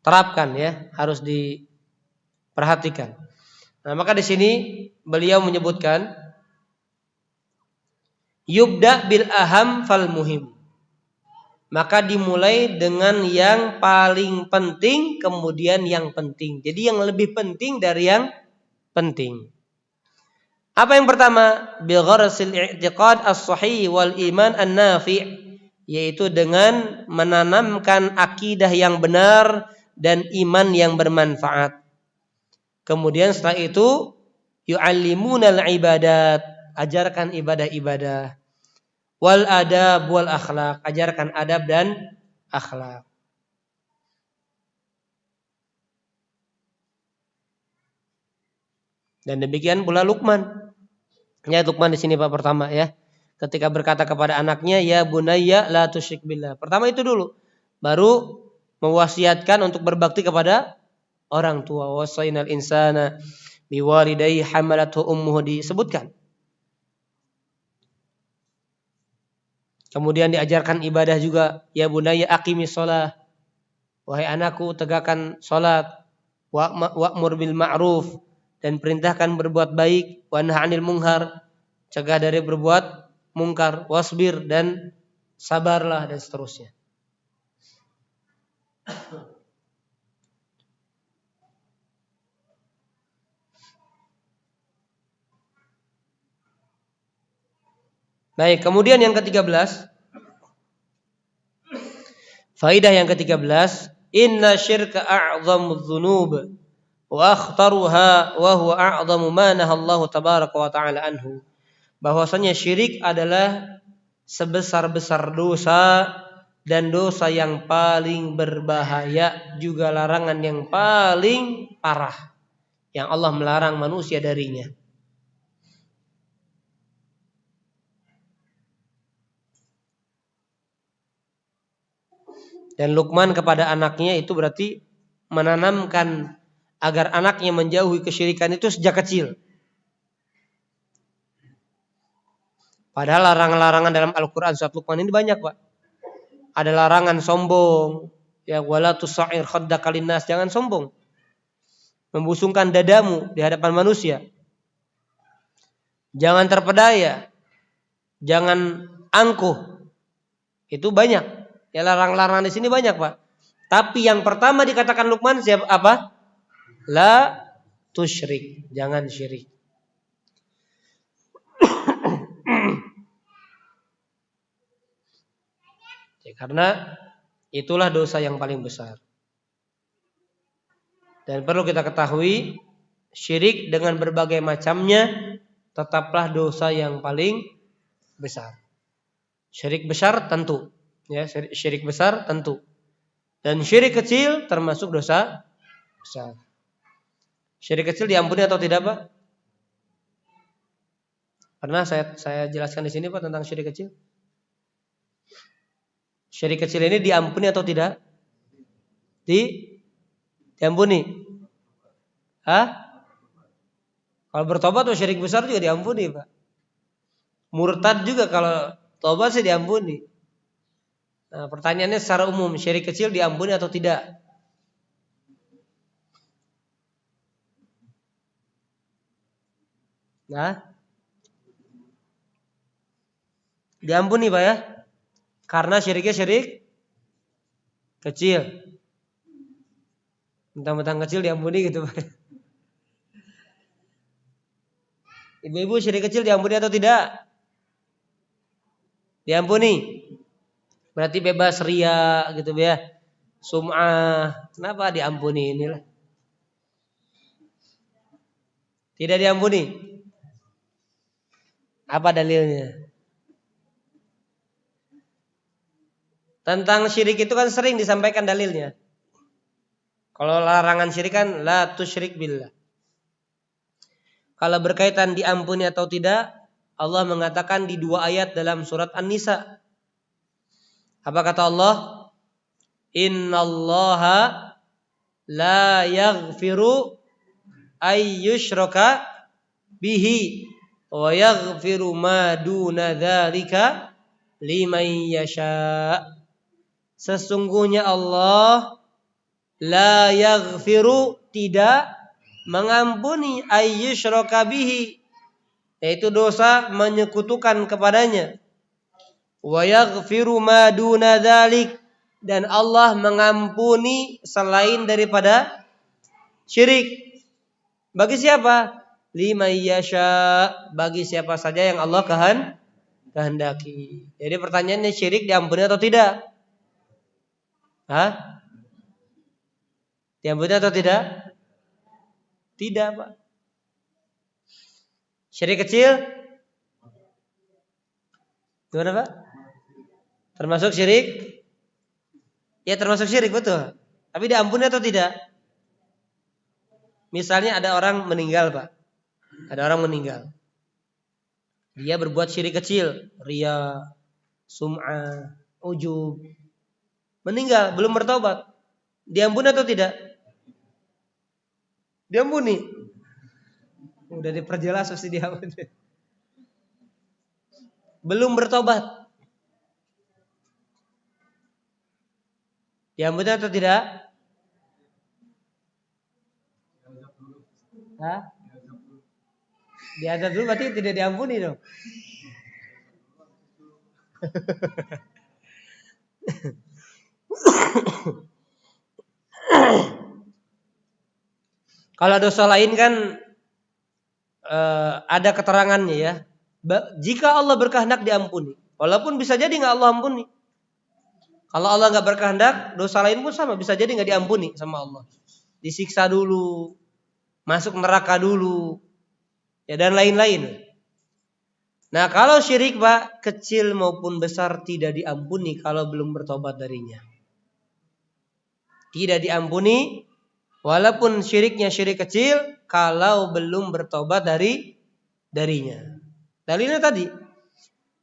terapkan ya, harus diperhatikan. Nah, maka di sini beliau menyebutkan yubda bil aham fal muhim. Maka dimulai dengan yang paling penting, kemudian yang penting. Jadi yang lebih penting dari yang penting. Apa yang pertama? Bi gharsil i'tiqad as-sahih wal iman an-nafi', yaitu dengan menanamkan akidah yang benar dan iman yang bermanfaat. Kemudian setelah itu yu'allimunal ibadat, ajarkan ibadah-ibadah. Wal adab wal akhlak, ajarkan adab dan akhlak. Dan demikian pula Luqman. Ya, Luqman di sini Pak pertama ya. Ketika berkata kepada anaknya, ya bunayya la tusyrik billah. Pertama itu dulu. Baru mewasiatkan untuk berbakti kepada orang tua. Wasainal insana biwalidayhi hamalathu ummuhu, disebutkan. Kemudian diajarkan ibadah juga. Ya bunayya aqimis shalah. Wahai anakku, tegakkan salat. Wa'mur bil ma'ruf, dan perintahkan berbuat baik. Wa nahy 'anil munkar, cegah dari berbuat mungkar. Wasbir, dan sabarlah, dan seterusnya. Baik, kemudian yang ke-13. Faidah yang ke-13, inna syirka a'dhamudz dzunub wa akhtaruha wa huwa a'dhamu ma nahallahu tabaraka wa ta'ala anhu. Bahwasanya syirik adalah sebesar-besar dosa dan dosa yang paling berbahaya, juga larangan yang paling parah yang Allah melarang manusia darinya. Dan Luqman kepada anaknya itu berarti menanamkan agar anaknya menjauhi kesyirikan itu sejak kecil. Padahal larangan-larangan dalam Al-Quran surat Luqman ini banyak, Pak. Ada larangan sombong, ya, wala tusa'ir khaddaka linnas, jangan sombong. Membusungkan dadamu di hadapan manusia. Jangan terpedaya. Jangan angkuh. Itu banyak. Ya, larang-larangan di sini banyak, Pak. Tapi yang pertama dikatakan Luqman siapa? Apa? La tusyrik, jangan syirik. Ya, karena itulah dosa yang paling besar. Dan perlu kita ketahui, syirik dengan berbagai macamnya tetaplah dosa yang paling besar. Syirik besar tentu. Ya, syirik besar tentu. Dan syirik kecil termasuk dosa besar. Syirik kecil diampuni atau tidak, Pak? Pernah saya jelaskan di sini, Pak, tentang syirik kecil. Syirik kecil ini diampuni atau tidak? Diampuni. Hah? Kalau bertobat tuh syirik besar juga diampuni, Pak. Murtad juga kalau tobat sih diampuni. Nah, pertanyaannya secara umum, syirik kecil diampuni atau tidak? Nah, diampuni, Pak ya. Karena syiriknya syirik kecil. Mentang-mentang kecil diampuni gitu, Pak. Ibu-ibu, syirik kecil diampuni atau tidak? Diampuni. Berarti bebas ria gitu ya. Sum'ah. Kenapa diampuni inilah? Tidak diampuni. Apa dalilnya? Tentang syirik itu kan sering disampaikan dalilnya. Kalau larangan syirik kan la tusyrik billah. Kalau berkaitan diampuni atau tidak, Allah mengatakan di 2 ayat dalam surat An-Nisa. Apa kata Allah? Innallaha la yaghfiru ayyushraka bihi wa yaghfiru ma duna dzalika liman yasha. Sesungguhnya Allah la yaghfiru tidak mengampuni ayyushraka bihi, yaitu dosa menyekutukan kepadanya. Wa yaghfiru ma duna dzalik, dan Allah mengampuni selain daripada syirik. Bagi siapa? Liman yasha, bagi siapa saja yang Allah kehendaki. Jadi pertanyaannya, syirik diampuni atau tidak? Hah? Diampuni atau tidak? Tidak, Pak. Syirik kecil? Gimana, Pak? Termasuk syirik? Ya, termasuk syirik, betul. Tapi diampuni atau tidak? Misalnya ada orang meninggal, Pak. Ada orang meninggal. Dia berbuat syirik kecil, riya, sum'ah, ujub. Meninggal, belum bertobat. Diampuni atau tidak? Diampuni. Udah diperjelas pasti diampuni. Belum bertobat. Diampuni atau tidak? Hah? Diazab dulu berarti tidak diampuni dong. Kalau dosa lain kan ada keterangannya ya. Jika Allah berkehendak diampuni, walaupun bisa jadi nggak Allah ampuni. Kalau Allah nggak berkehendak, dosa lain pun sama, bisa jadi nggak diampuni sama Allah. Disiksa dulu, masuk neraka dulu, ya dan lain-lain. Nah, kalau syirik, Pak, kecil maupun besar tidak diampuni kalau belum bertobat darinya. Tidak diampuni walaupun syiriknya syirik kecil kalau belum bertobat darinya. Dalilnya tadi,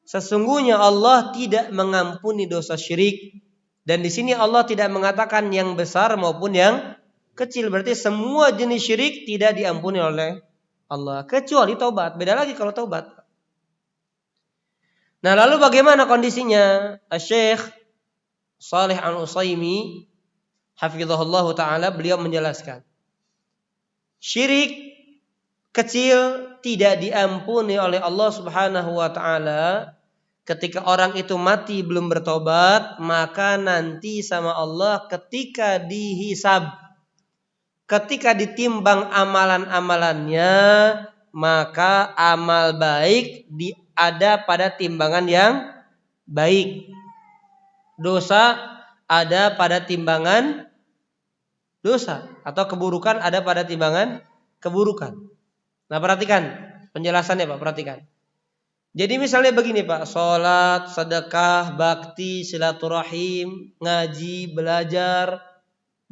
sesungguhnya Allah tidak mengampuni dosa syirik, dan di sini Allah tidak mengatakan yang besar maupun yang kecil. Berarti semua jenis syirik tidak diampuni oleh Allah kecuali taubat. Beda lagi kalau taubat. Nah, lalu bagaimana kondisinya? Syekh Shalih Al-Utsaimin hafizahullah taala, beliau menjelaskan, syirik kecil tidak diampuni oleh Allah Subhanahu wa taala. Ketika orang itu mati belum bertobat, maka nanti sama Allah ketika dihisab, ketika ditimbang amalan-amalannya, maka amal baik ada pada timbangan yang baik, dosa ada pada timbangan dosa, atau keburukan ada pada timbangan keburukan. Nah, perhatikan penjelasannya, Pak, perhatikan. Jadi misalnya begini, Pak, sholat, sedekah, bakti, silaturahim, ngaji, belajar,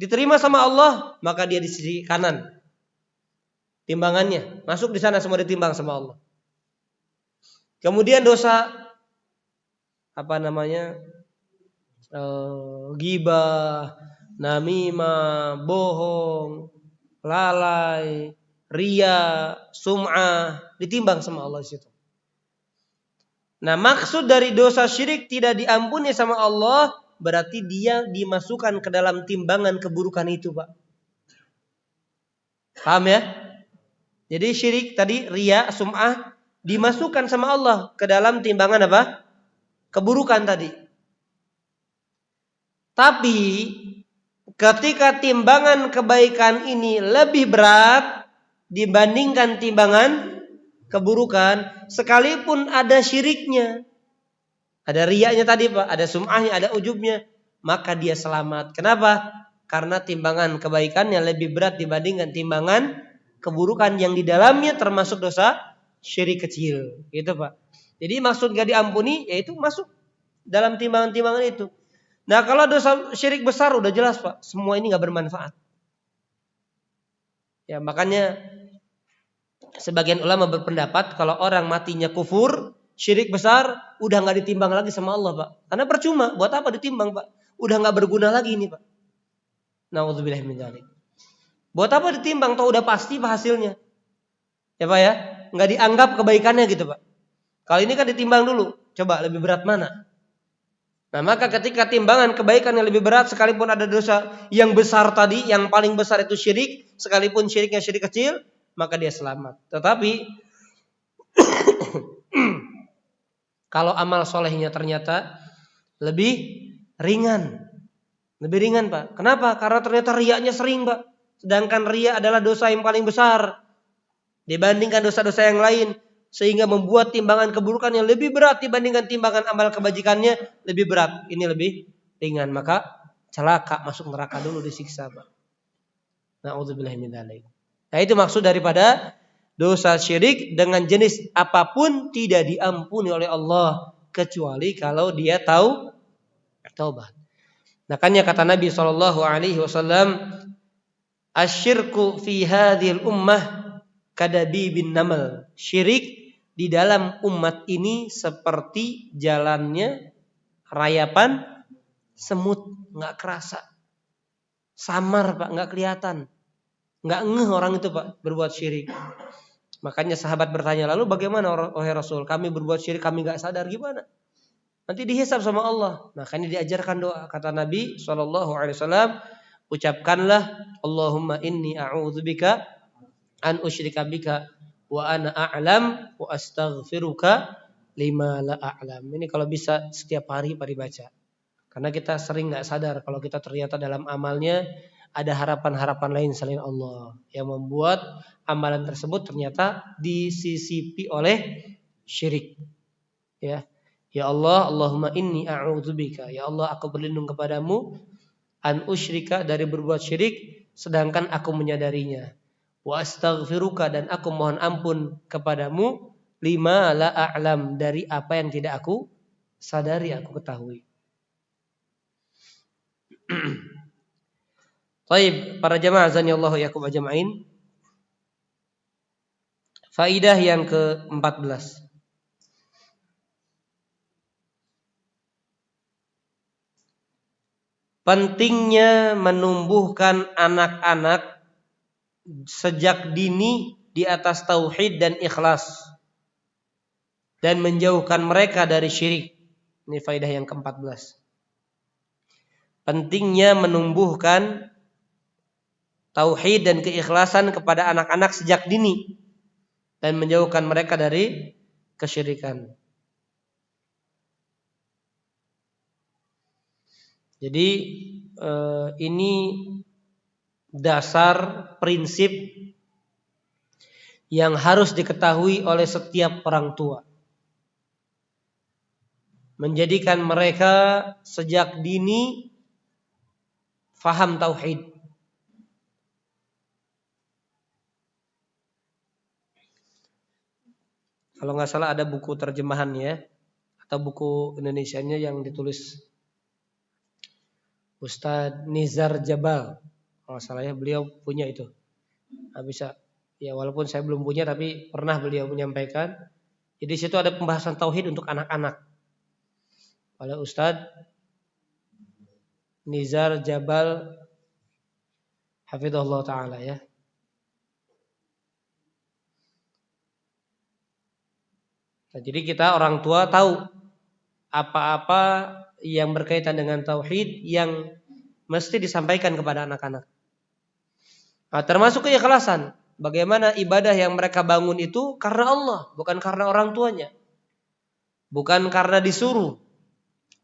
diterima sama Allah, maka dia di sisi kanan. Timbangannya masuk di sana, semua ditimbang sama Allah. Kemudian dosa, ghibah, namimah, bohong, lalai, riya, sum'ah, ditimbang sama Allah di situ. Nah, maksud dari dosa syirik tidak diampuni sama Allah, berarti dia dimasukkan ke dalam timbangan keburukan itu, Pak. Paham ya? Jadi syirik tadi, riya, sum'ah, dimasukkan sama Allah ke dalam timbangan apa? Keburukan tadi. Tapi ketika timbangan kebaikan ini lebih berat dibandingkan timbangan keburukan, sekalipun ada syiriknya, ada riyanya tadi Pak, ada sum'ahnya, ada ujubnya, maka dia selamat. Kenapa? Karena timbangan kebaikannya lebih berat dibandingkan timbangan keburukan yang di dalamnya termasuk dosa syirik kecil. Gitu Pak. Jadi maksud gak diampuni, yaitu masuk dalam timbangan-timbangan itu. Nah kalau dosa syirik besar udah jelas Pak, semua ini gak bermanfaat. Ya makanya sebagian ulama berpendapat kalau orang matinya kufur, syirik besar, udah gak ditimbang lagi sama Allah Pak. Karena percuma, buat apa ditimbang Pak? Udah gak berguna lagi ini Pak. Na'udzubillah min dzalik. Buat apa ditimbang? Toh udah pasti Pak hasilnya. Ya Pak ya, gak dianggap kebaikannya gitu Pak. Kali ini kan ditimbang dulu, coba lebih berat mana? Nah maka ketika timbangan kebaikan yang lebih berat, sekalipun ada dosa yang besar tadi, yang paling besar itu syirik, sekalipun syiriknya syirik kecil, maka dia selamat. Tetapi kalau amal solehnya ternyata lebih ringan Pak. Kenapa? Karena ternyata riyanya sering Pak. Sedangkan riya adalah dosa yang paling besar dibandingkan dosa-dosa yang lain, sehingga membuat timbangan keburukan yang lebih berat dibandingkan timbangan amal kebajikannya lebih berat. Ini lebih ringan, maka celaka, masuk neraka dulu, disiksa Pak. Na'udzubillah min dzalik. Nah itu maksud daripada dosa syirik dengan jenis apapun tidak diampuni oleh Allah kecuali kalau dia tahu taubat. Makanya kata Nabi SAW, asyirku fi hadhil ummah kadabi bin namal. Syirik di dalam umat ini seperti jalannya rayapan semut, nggak kerasa, samar Pak, nggak kelihatan, nggak ngeh orang itu Pak berbuat syirik. Makanya sahabat bertanya, lalu bagaimana wahai Rasul? Kami berbuat syirik, kami nggak sadar, gimana? Nanti dihisab sama Allah. Makanya diajarkan doa. Kata Nabi SAW, ucapkanlah Allahumma inni a'udzubika an usyrika bika wa ana a'lam wa astaghfiruka lima la a'lam. Ini kalau bisa setiap hari baca. Karena kita sering nggak sadar kalau kita ternyata dalam amalnya ada harapan-harapan lain selain Allah yang membuat amalan tersebut ternyata disisipi oleh syirik. Ya Allah, Allahumma inni a'udzubika. Ya Allah, aku berlindung kepadamu an usyrika, dari berbuat syirik sedangkan aku menyadarinya. Wa astaghfiruka, dan aku mohon ampun kepadamu lima la a'lam, dari apa yang tidak aku sadari, aku ketahui. Baik, para jamaah azanillahu yakum ajma'in. Faidah yang ke-14. Pentingnya menumbuhkan anak-anak sejak dini di atas tauhid dan ikhlas dan menjauhkan mereka dari syirik. Ini faedah yang ke-14. Pentingnya menumbuhkan tauhid dan keikhlasan kepada anak-anak sejak dini dan menjauhkan mereka dari kesyirikan. Jadi ini dasar prinsip yang harus diketahui oleh setiap orang tua. Menjadikan mereka sejak dini faham tauhid. Kalau nggak salah ada buku terjemahannya atau buku Indonesianya yang ditulis Ustadz Nizar Jabal. Kalau salah ya, beliau punya itu. Nah, bisa ya, walaupun saya belum punya tapi pernah beliau menyampaikan. Jadi situ ada pembahasan tauhid untuk anak-anak oleh Ustadz Nizar Jabal hafizahullah taala ya. Nah, jadi kita orang tua tahu apa-apa yang berkaitan dengan tauhid yang mesti disampaikan kepada anak-anak. Nah, termasuk keikhlasan. Bagaimana ibadah yang mereka bangun itu karena Allah, bukan karena orang tuanya. Bukan karena disuruh.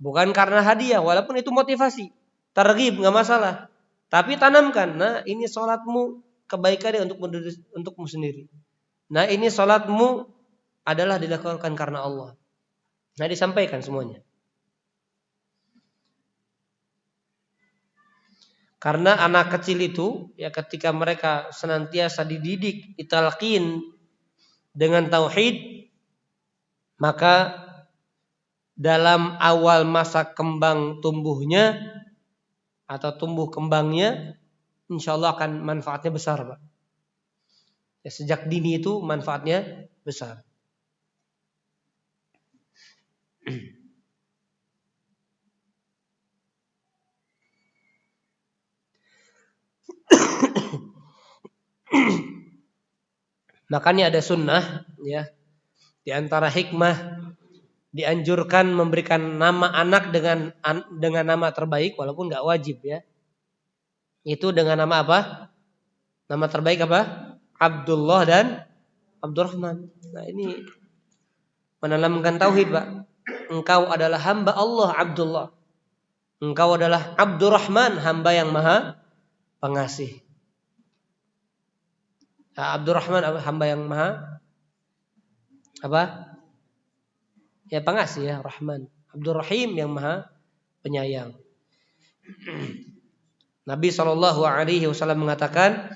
Bukan karena hadiah, walaupun itu motivasi. Targhib, enggak masalah. Tapi tanamkan, nah ini sholatmu kebaikannya untukmu sendiri. Nah ini sholatmu adalah dilakukan karena Allah. Nah disampaikan semuanya. Karena anak kecil itu ya ketika mereka senantiasa dididik, ditalqin dengan tauhid, maka dalam awal masa kembang tumbuhnya atau tumbuh kembangnya, insya Allah akan manfaatnya besar, Pak. Ya, sejak dini itu manfaatnya besar. Makanya ada sunnah, ya, di antara hikmah dianjurkan memberikan nama anak dengan nama terbaik, walaupun nggak wajib, ya. Itu dengan nama apa? Nama terbaik apa? Abdullah dan Abdurrahman. Nah ini menanamkan tauhid, Pak. Engkau adalah hamba Allah Abdullah. Engkau adalah Abdurrahman, hamba yang maha pengasih. Nah, Abdurrahman hamba yang maha apa? Ya pengasih, ya, Rahman. Abdurrahim yang maha penyayang. Nabi SAW mengatakan,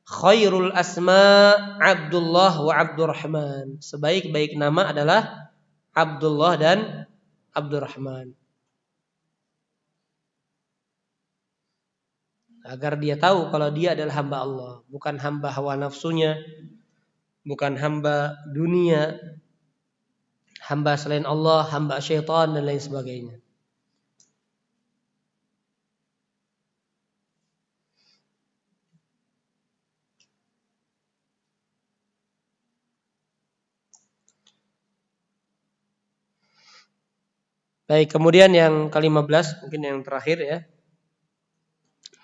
khairul asma Abdullah wa Abdurrahman. Sebaik-baik nama adalah Abdullah dan Abdurrahman. Agar dia tahu kalau dia adalah hamba Allah, bukan hamba hawa nafsunya, bukan hamba dunia, hamba selain Allah, hamba syaitan dan lain sebagainya. Baik, kemudian yang ke-15, mungkin yang terakhir, ya.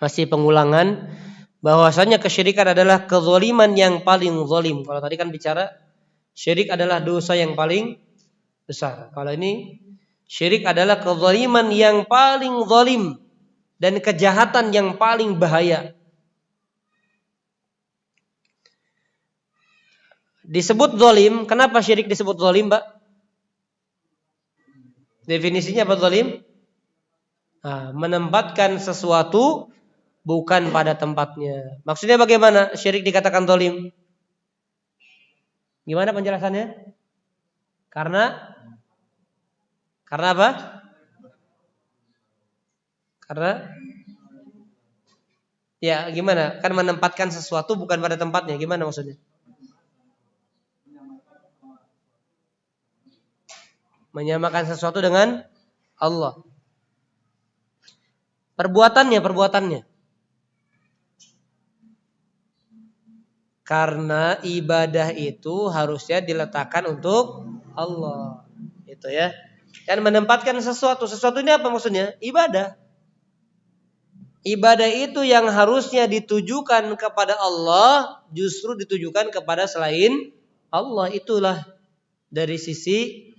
Masih pengulangan bahwasanya kesyirikan adalah kezaliman yang paling zalim. Kalau tadi kan bicara syirik adalah dosa yang paling besar. Kalau ini syirik adalah kezaliman yang paling zalim dan kejahatan yang paling bahaya. Disebut zalim, kenapa syirik disebut zalim, Mbak? Definisinya apa zalim? Nah, menempatkan sesuatu bukan pada tempatnya. Maksudnya bagaimana syirik dikatakan zalim? Gimana penjelasannya? Karena apa? Karena ya gimana? Kan menempatkan sesuatu bukan pada tempatnya. Gimana maksudnya? Menyamakan sesuatu dengan Allah. Perbuatannya. Karena ibadah itu harusnya diletakkan untuk Allah. Itu, ya. Dan menempatkan sesuatu ini apa maksudnya? Ibadah. Ibadah itu yang harusnya ditujukan kepada Allah justru ditujukan kepada selain Allah. Itulah dari sisi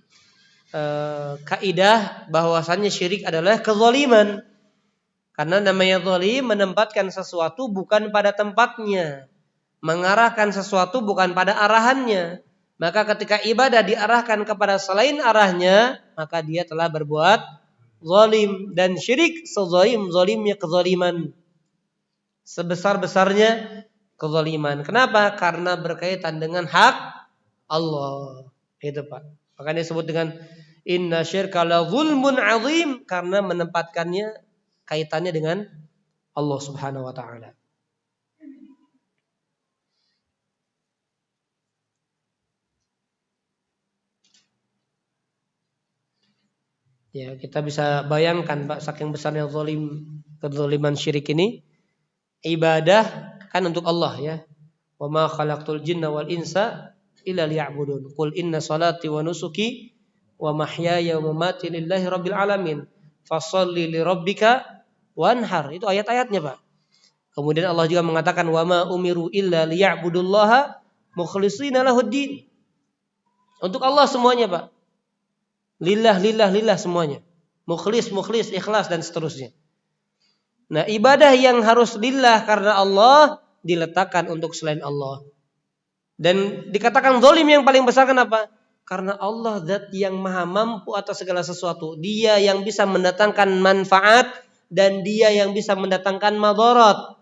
kaidah bahwasannya syirik adalah kezaliman. Karena namanya zalim menempatkan sesuatu bukan pada tempatnya, mengarahkan sesuatu bukan pada arahannya. Maka ketika ibadah diarahkan kepada selain arahnya, maka dia telah berbuat zalim. Dan syirik sezalim-zalimnya kezaliman, sebesar-besarnya kezaliman. Kenapa? Karena berkaitan dengan hak Allah. Itu, Pak. Makanya disebut dengan inna syirka la zulmun azim, karena menempatkannya kaitannya dengan Allah Subhanahu wa taala. Ya, kita bisa bayangkan, Pak, saking besarnya kezaliman syirik ini. Ibadah kan untuk Allah, ya. Wa ma khalaqtul jinna wal insa illa liya'budun. Qul inna salati wa nusuki wa mahyaya wa mamati lillahi rabbil alamin. Fasholli li rabbika wanhar. Itu ayat-ayatnya, Pak. Kemudian Allah juga mengatakan wa ma umiru illa liya'budullaha mukhlishina lahuddin. Untuk Allah semuanya, Pak. Lillah, lillah, lillah semuanya. Mukhlis, mukhlis, ikhlas dan seterusnya. Nah, ibadah yang harus lillah karena Allah diletakkan untuk selain Allah. Dan dikatakan zalim yang paling besar kenapa? Karena Allah zat yang maha mampu atas segala sesuatu. Dia yang bisa mendatangkan manfaat dan dia yang bisa mendatangkan madarat.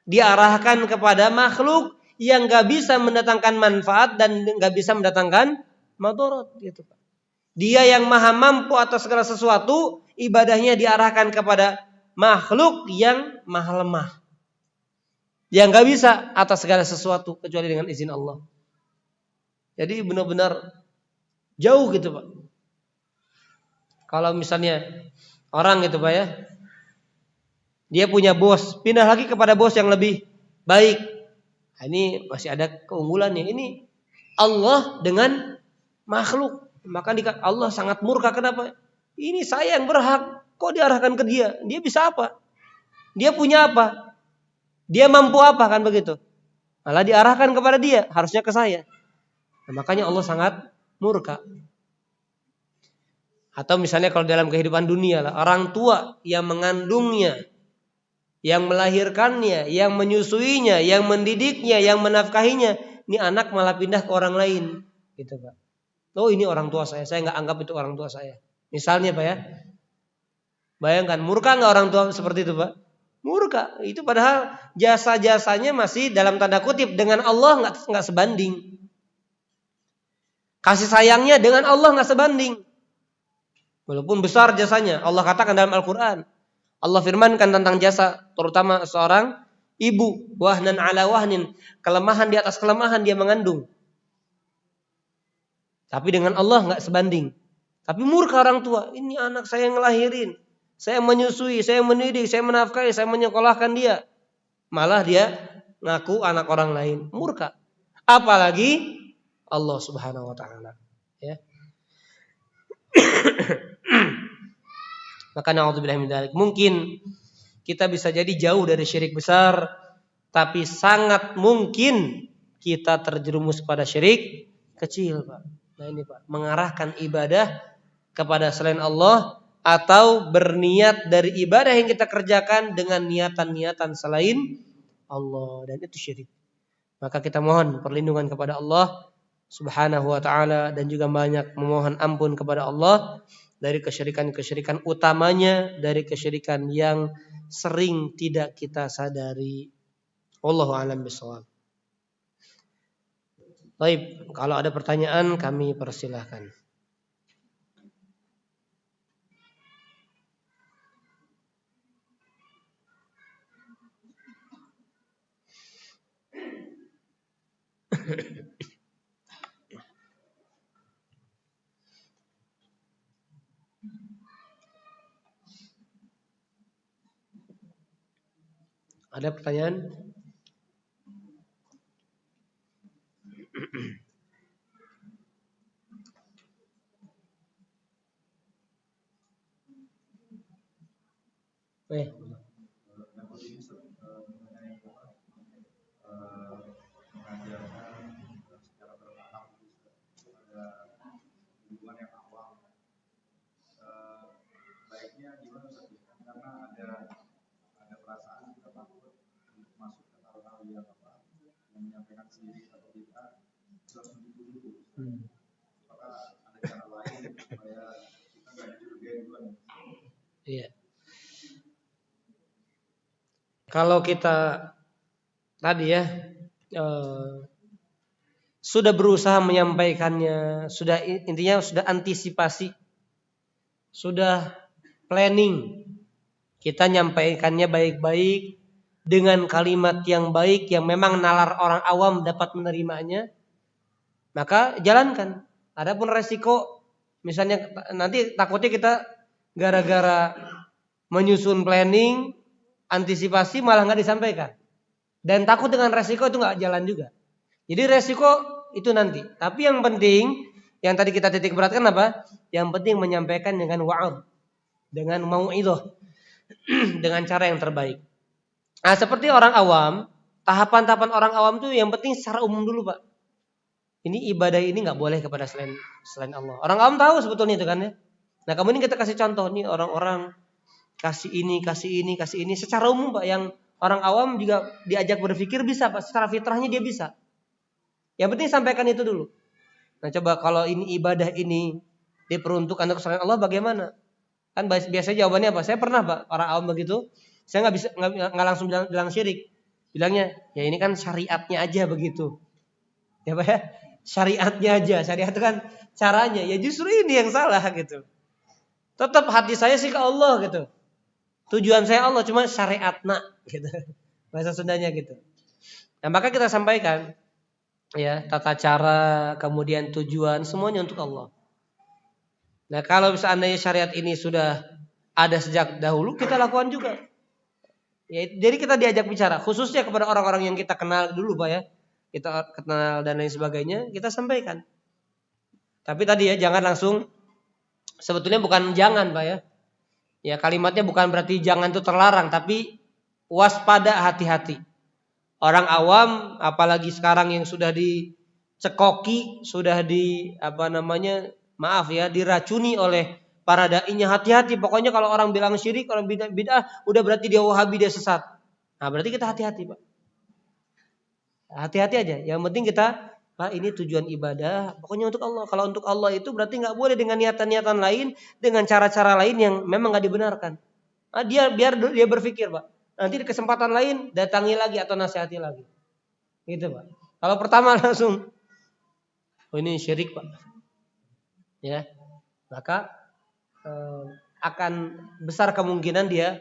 Diarahkan kepada makhluk yang gak bisa mendatangkan manfaat dan gak bisa mendatangkan madarat. Gitu, Pak. Dia yang maha mampu atas segala sesuatu, ibadahnya diarahkan kepada makhluk yang maha lemah. Yang gak bisa atas segala sesuatu kecuali dengan izin Allah. Jadi benar-benar jauh gitu, Pak. Kalau misalnya orang gitu, Pak, ya, dia punya bos, pindah lagi kepada bos yang lebih baik. Nah, ini masih ada keunggulannya. Ini Allah dengan makhluk. Maka Allah sangat murka. Kenapa? Ini saya yang berhak. Kok diarahkan ke dia? Dia bisa apa? Dia punya apa? Dia mampu apa? Kan begitu. Malah diarahkan kepada dia. Harusnya ke saya. Nah, makanya Allah sangat murka. Atau misalnya kalau dalam kehidupan dunia lah, orang tua yang mengandungnya, yang melahirkannya, yang menyusuinya, yang mendidiknya, yang menafkahinya, ini anak malah pindah ke orang lain. Gitu, Pak. Oh, ini orang tua saya nggak anggap itu orang tua saya. Misalnya, Pak, ya. Bayangkan, murka nggak orang tua seperti itu, Pak? Murka. Itu padahal jasa-jasanya masih dalam tanda kutip dengan Allah nggak sebanding. Kasih sayangnya dengan Allah nggak sebanding. Walaupun besar jasanya, Allah katakan dalam Al-Quran. Allah firmankan tentang jasa, terutama seorang ibu, wahnan ala wahnin, kelemahan di atas kelemahan dia mengandung. Tapi dengan Allah nggak sebanding. Tapi murka orang tua. Ini anak saya yang ngelahirin. Saya menyusui, saya mendidik, saya menafkahi, saya menyekolahkan dia. Malah dia ngaku anak orang lain. Murka. Apalagi Allah Subhanahu wa taala. Ya. Maka na'udzubillahi min dzalik. Mungkin kita bisa jadi jauh dari syirik besar, tapi sangat mungkin kita terjerumus pada syirik kecil, Pak. Nah ini, Pak, mengarahkan ibadah kepada selain Allah atau berniat dari ibadah yang kita kerjakan dengan niatan-niatan selain Allah, dan itu syirik. Maka kita mohon perlindungan kepada Allah Subhanahu wa taala dan juga banyak memohon ampun kepada Allah dari kesyirikan-kesyirikan utamanya, dari kesyirikan yang sering tidak kita sadari. Wallahu a'lam bishawab. Baik, kalau ada pertanyaan kami persilahkan. Ada pertanyaan? Baiknya gimana Ustaz? Karena ada perasaan kita takut untuk masuk ke hal-hal yang menyampaikan sendiri atau kita langsung dituduh. Apakah ada cara lain supaya kita nggak dicurigai duluan? Iya. Kalau kita tadi ya sudah berusaha menyampaikannya, sudah intinya sudah antisipasi, sudah planning, kita nyampaikannya baik-baik dengan kalimat yang baik yang memang nalar orang awam dapat menerimanya, maka jalankan. Adapun resiko, misalnya nanti takutnya kita gara-gara menyusun planning, antisipasi malah nggak disampaikan, dan takut dengan resiko itu nggak jalan juga. Jadi resiko itu nanti. Tapi yang penting, yang tadi kita titik beratkan apa? Yang penting menyampaikan dengan wa'ad, dengan mau'idhah, dengan cara yang terbaik. Nah, seperti orang awam, tahapan-tahapan orang awam tuh yang penting secara umum dulu, Pak. Ini ibadah ini nggak boleh kepada selain Allah. Orang awam tahu sebetulnya itu kan ya. Nah, kemudian kita kasih contoh nih orang-orang kasih ini, kasih ini, kasih ini secara umum, Pak, yang orang awam juga diajak berpikir bisa, Pak. Secara fitrahnya dia bisa. Yang penting sampaikan itu dulu. Nah, coba kalau ini ibadah ini diperuntukkan untuk selain Allah bagaimana? Kan biasanya jawabannya apa? Saya pernah, Pak, orang awam begitu. Saya nggak langsung bilang syirik. Bilangnya, ya ini kan syariatnya aja begitu. Ya, Pak ya? Syariatnya aja. Syariat itu kan caranya. Ya justru ini yang salah gitu. Tetap hati saya sih ke Allah gitu. Tujuan saya Allah, cuma syariatna gitu. Bahasa Sundanya gitu. Nah, maka kita sampaikan ya, tata cara, kemudian tujuan, semuanya untuk Allah. Nah, kalau seandainya syariat ini sudah ada sejak dahulu, kita lakukan juga. Ya, jadi kita diajak bicara, khususnya kepada orang-orang yang kita kenal dulu, Pak ya. Kita kenal dan lain sebagainya, kita sampaikan. Tapi tadi ya, jangan langsung, sebetulnya bukan jangan, Pak ya. Ya, kalimatnya bukan berarti jangan itu terlarang, tapi waspada, hati-hati. Orang awam, apalagi sekarang yang sudah dicekoki, sudah diracuni oleh para da'inya, hati-hati. Pokoknya kalau orang bilang syirik, kalau bid'ah, udah berarti dia wahabi, dia sesat. Nah, berarti kita hati-hati, Pak. Hati-hati aja. Yang penting kita, Pak, ini tujuan ibadah, pokoknya untuk Allah. Kalau untuk Allah itu berarti nggak boleh dengan niatan-niatan lain, dengan cara-cara lain yang memang nggak dibenarkan. Nah, biar dia berpikir, Pak. Nanti di kesempatan lain datangi lagi atau nasihati lagi. Gitu, Pak. Kalau pertama langsung, oh ini syirik, Pak. Ya, maka akan besar kemungkinan dia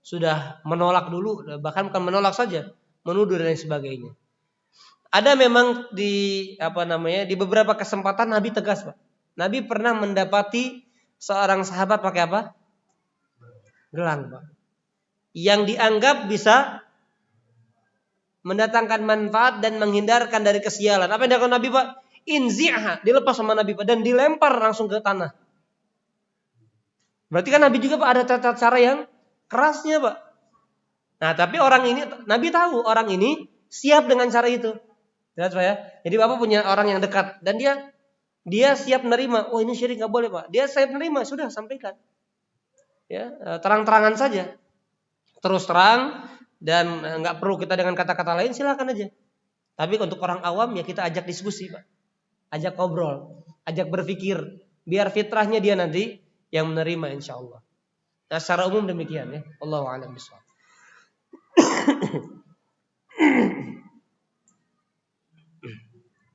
sudah menolak dulu, bahkan bukan menolak saja, menuduh dan lain sebagainya. Ada memang di beberapa kesempatan Nabi tegas, Pak. Nabi pernah mendapati seorang sahabat pakai apa? Gelang, Pak. Yang dianggap bisa mendatangkan manfaat dan menghindarkan dari kesialan. Apa yang dilakukan Nabi, Pak? Inzi'ha, dilepas sama Nabi, Pak, dan dilempar langsung ke tanah. Berarti kan Nabi juga, Pak, ada tata cara yang kerasnya, Pak. Nah, tapi orang ini, Nabi tahu orang ini siap dengan cara itu. Jelas, Pak ya? Jadi Bapak punya orang yang dekat dan dia siap menerima. Oh, ini syirik, nggak boleh, Pak. Dia siap menerima, sudah sampaikan. Ya, terang-terangan saja. Terus terang dan nggak perlu kita dengan kata-kata lain, silakan aja. Tapi untuk orang awam ya kita ajak diskusi, Pak. Ajak ngobrol, ajak berpikir, biar fitrahnya dia nanti yang menerima, insya Allah. Nah, secara umum demikian ya. Allahu a'lam bishawab.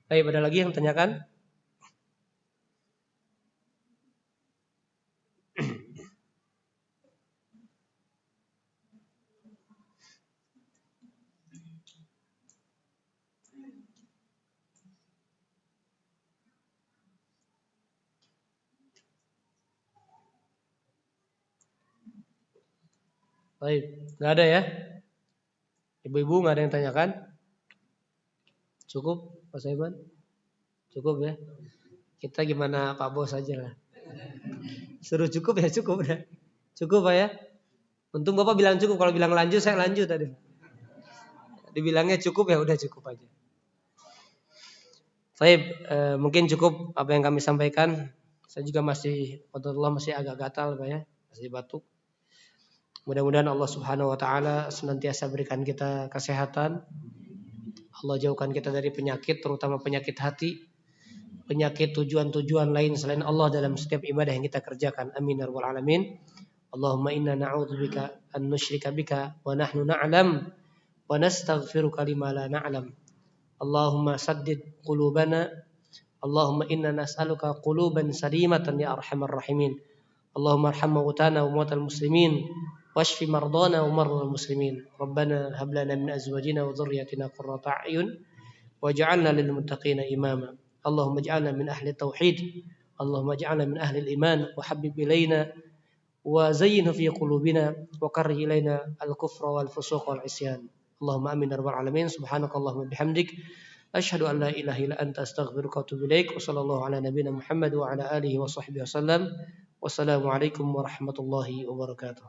Baik, ada lagi yang tanyakan? Baik, nggak ada ya? Ibu-ibu nggak ada yang tanyakan? Cukup, Pak Saiman? Cukup ya? Kita gimana Pak Bos aja lah. Suruh cukup ya cukup ya. Cukup, Pak ya? Untung Bapak bilang cukup, kalau bilang lanjut saya lanjut tadi. Dibilangnya cukup ya udah cukup aja. Baik, mungkin cukup apa yang kami sampaikan. Saya juga masih agak gatal, Pak ya, masih batuk. Mudah-mudahan Allah Subhanahu wa taala senantiasa berikan kita kesehatan. Allah jauhkan kita dari penyakit, terutama penyakit hati, penyakit tujuan-tujuan lain selain Allah dalam setiap ibadah yang kita kerjakan. Amin ya rabbal alamin. Allahumma inna na'udzubika an nusyrika bika wa nahnu na'lam wa nastaghfiruka lima la na'lam. Allahumma saddid qulubana. Allahumma inna nas'aluka quluban salimatan ya arhamar rahimin. Allahumma arham mautana wa mautal muslimin washfi mardana wa mardal muslimin. Rabbana hab lana min azwajina wa dhurriyyatina qurrata a'yun waj'alna lil muttaqina imama. Allahumma ij'alna min ahli tauhid. Allahumma ij'alna min ahli al-iman wa habbib ilaina wa zayyinhu fi qulubina wa karrih ilaina al-kufra wal fusuq wal isyan. Allahumma amin ya rabbal alamin. Subhanakallahumma bihamdik Asyhadu an la ilaha illa anta astaghfiruka wa atubu ilaik. Wassallallahu ala nabiyyina Muhammad wa ala alihi wa sahbihi wasallam. Wassalamualaikum warahmatullahi wabarakatuh.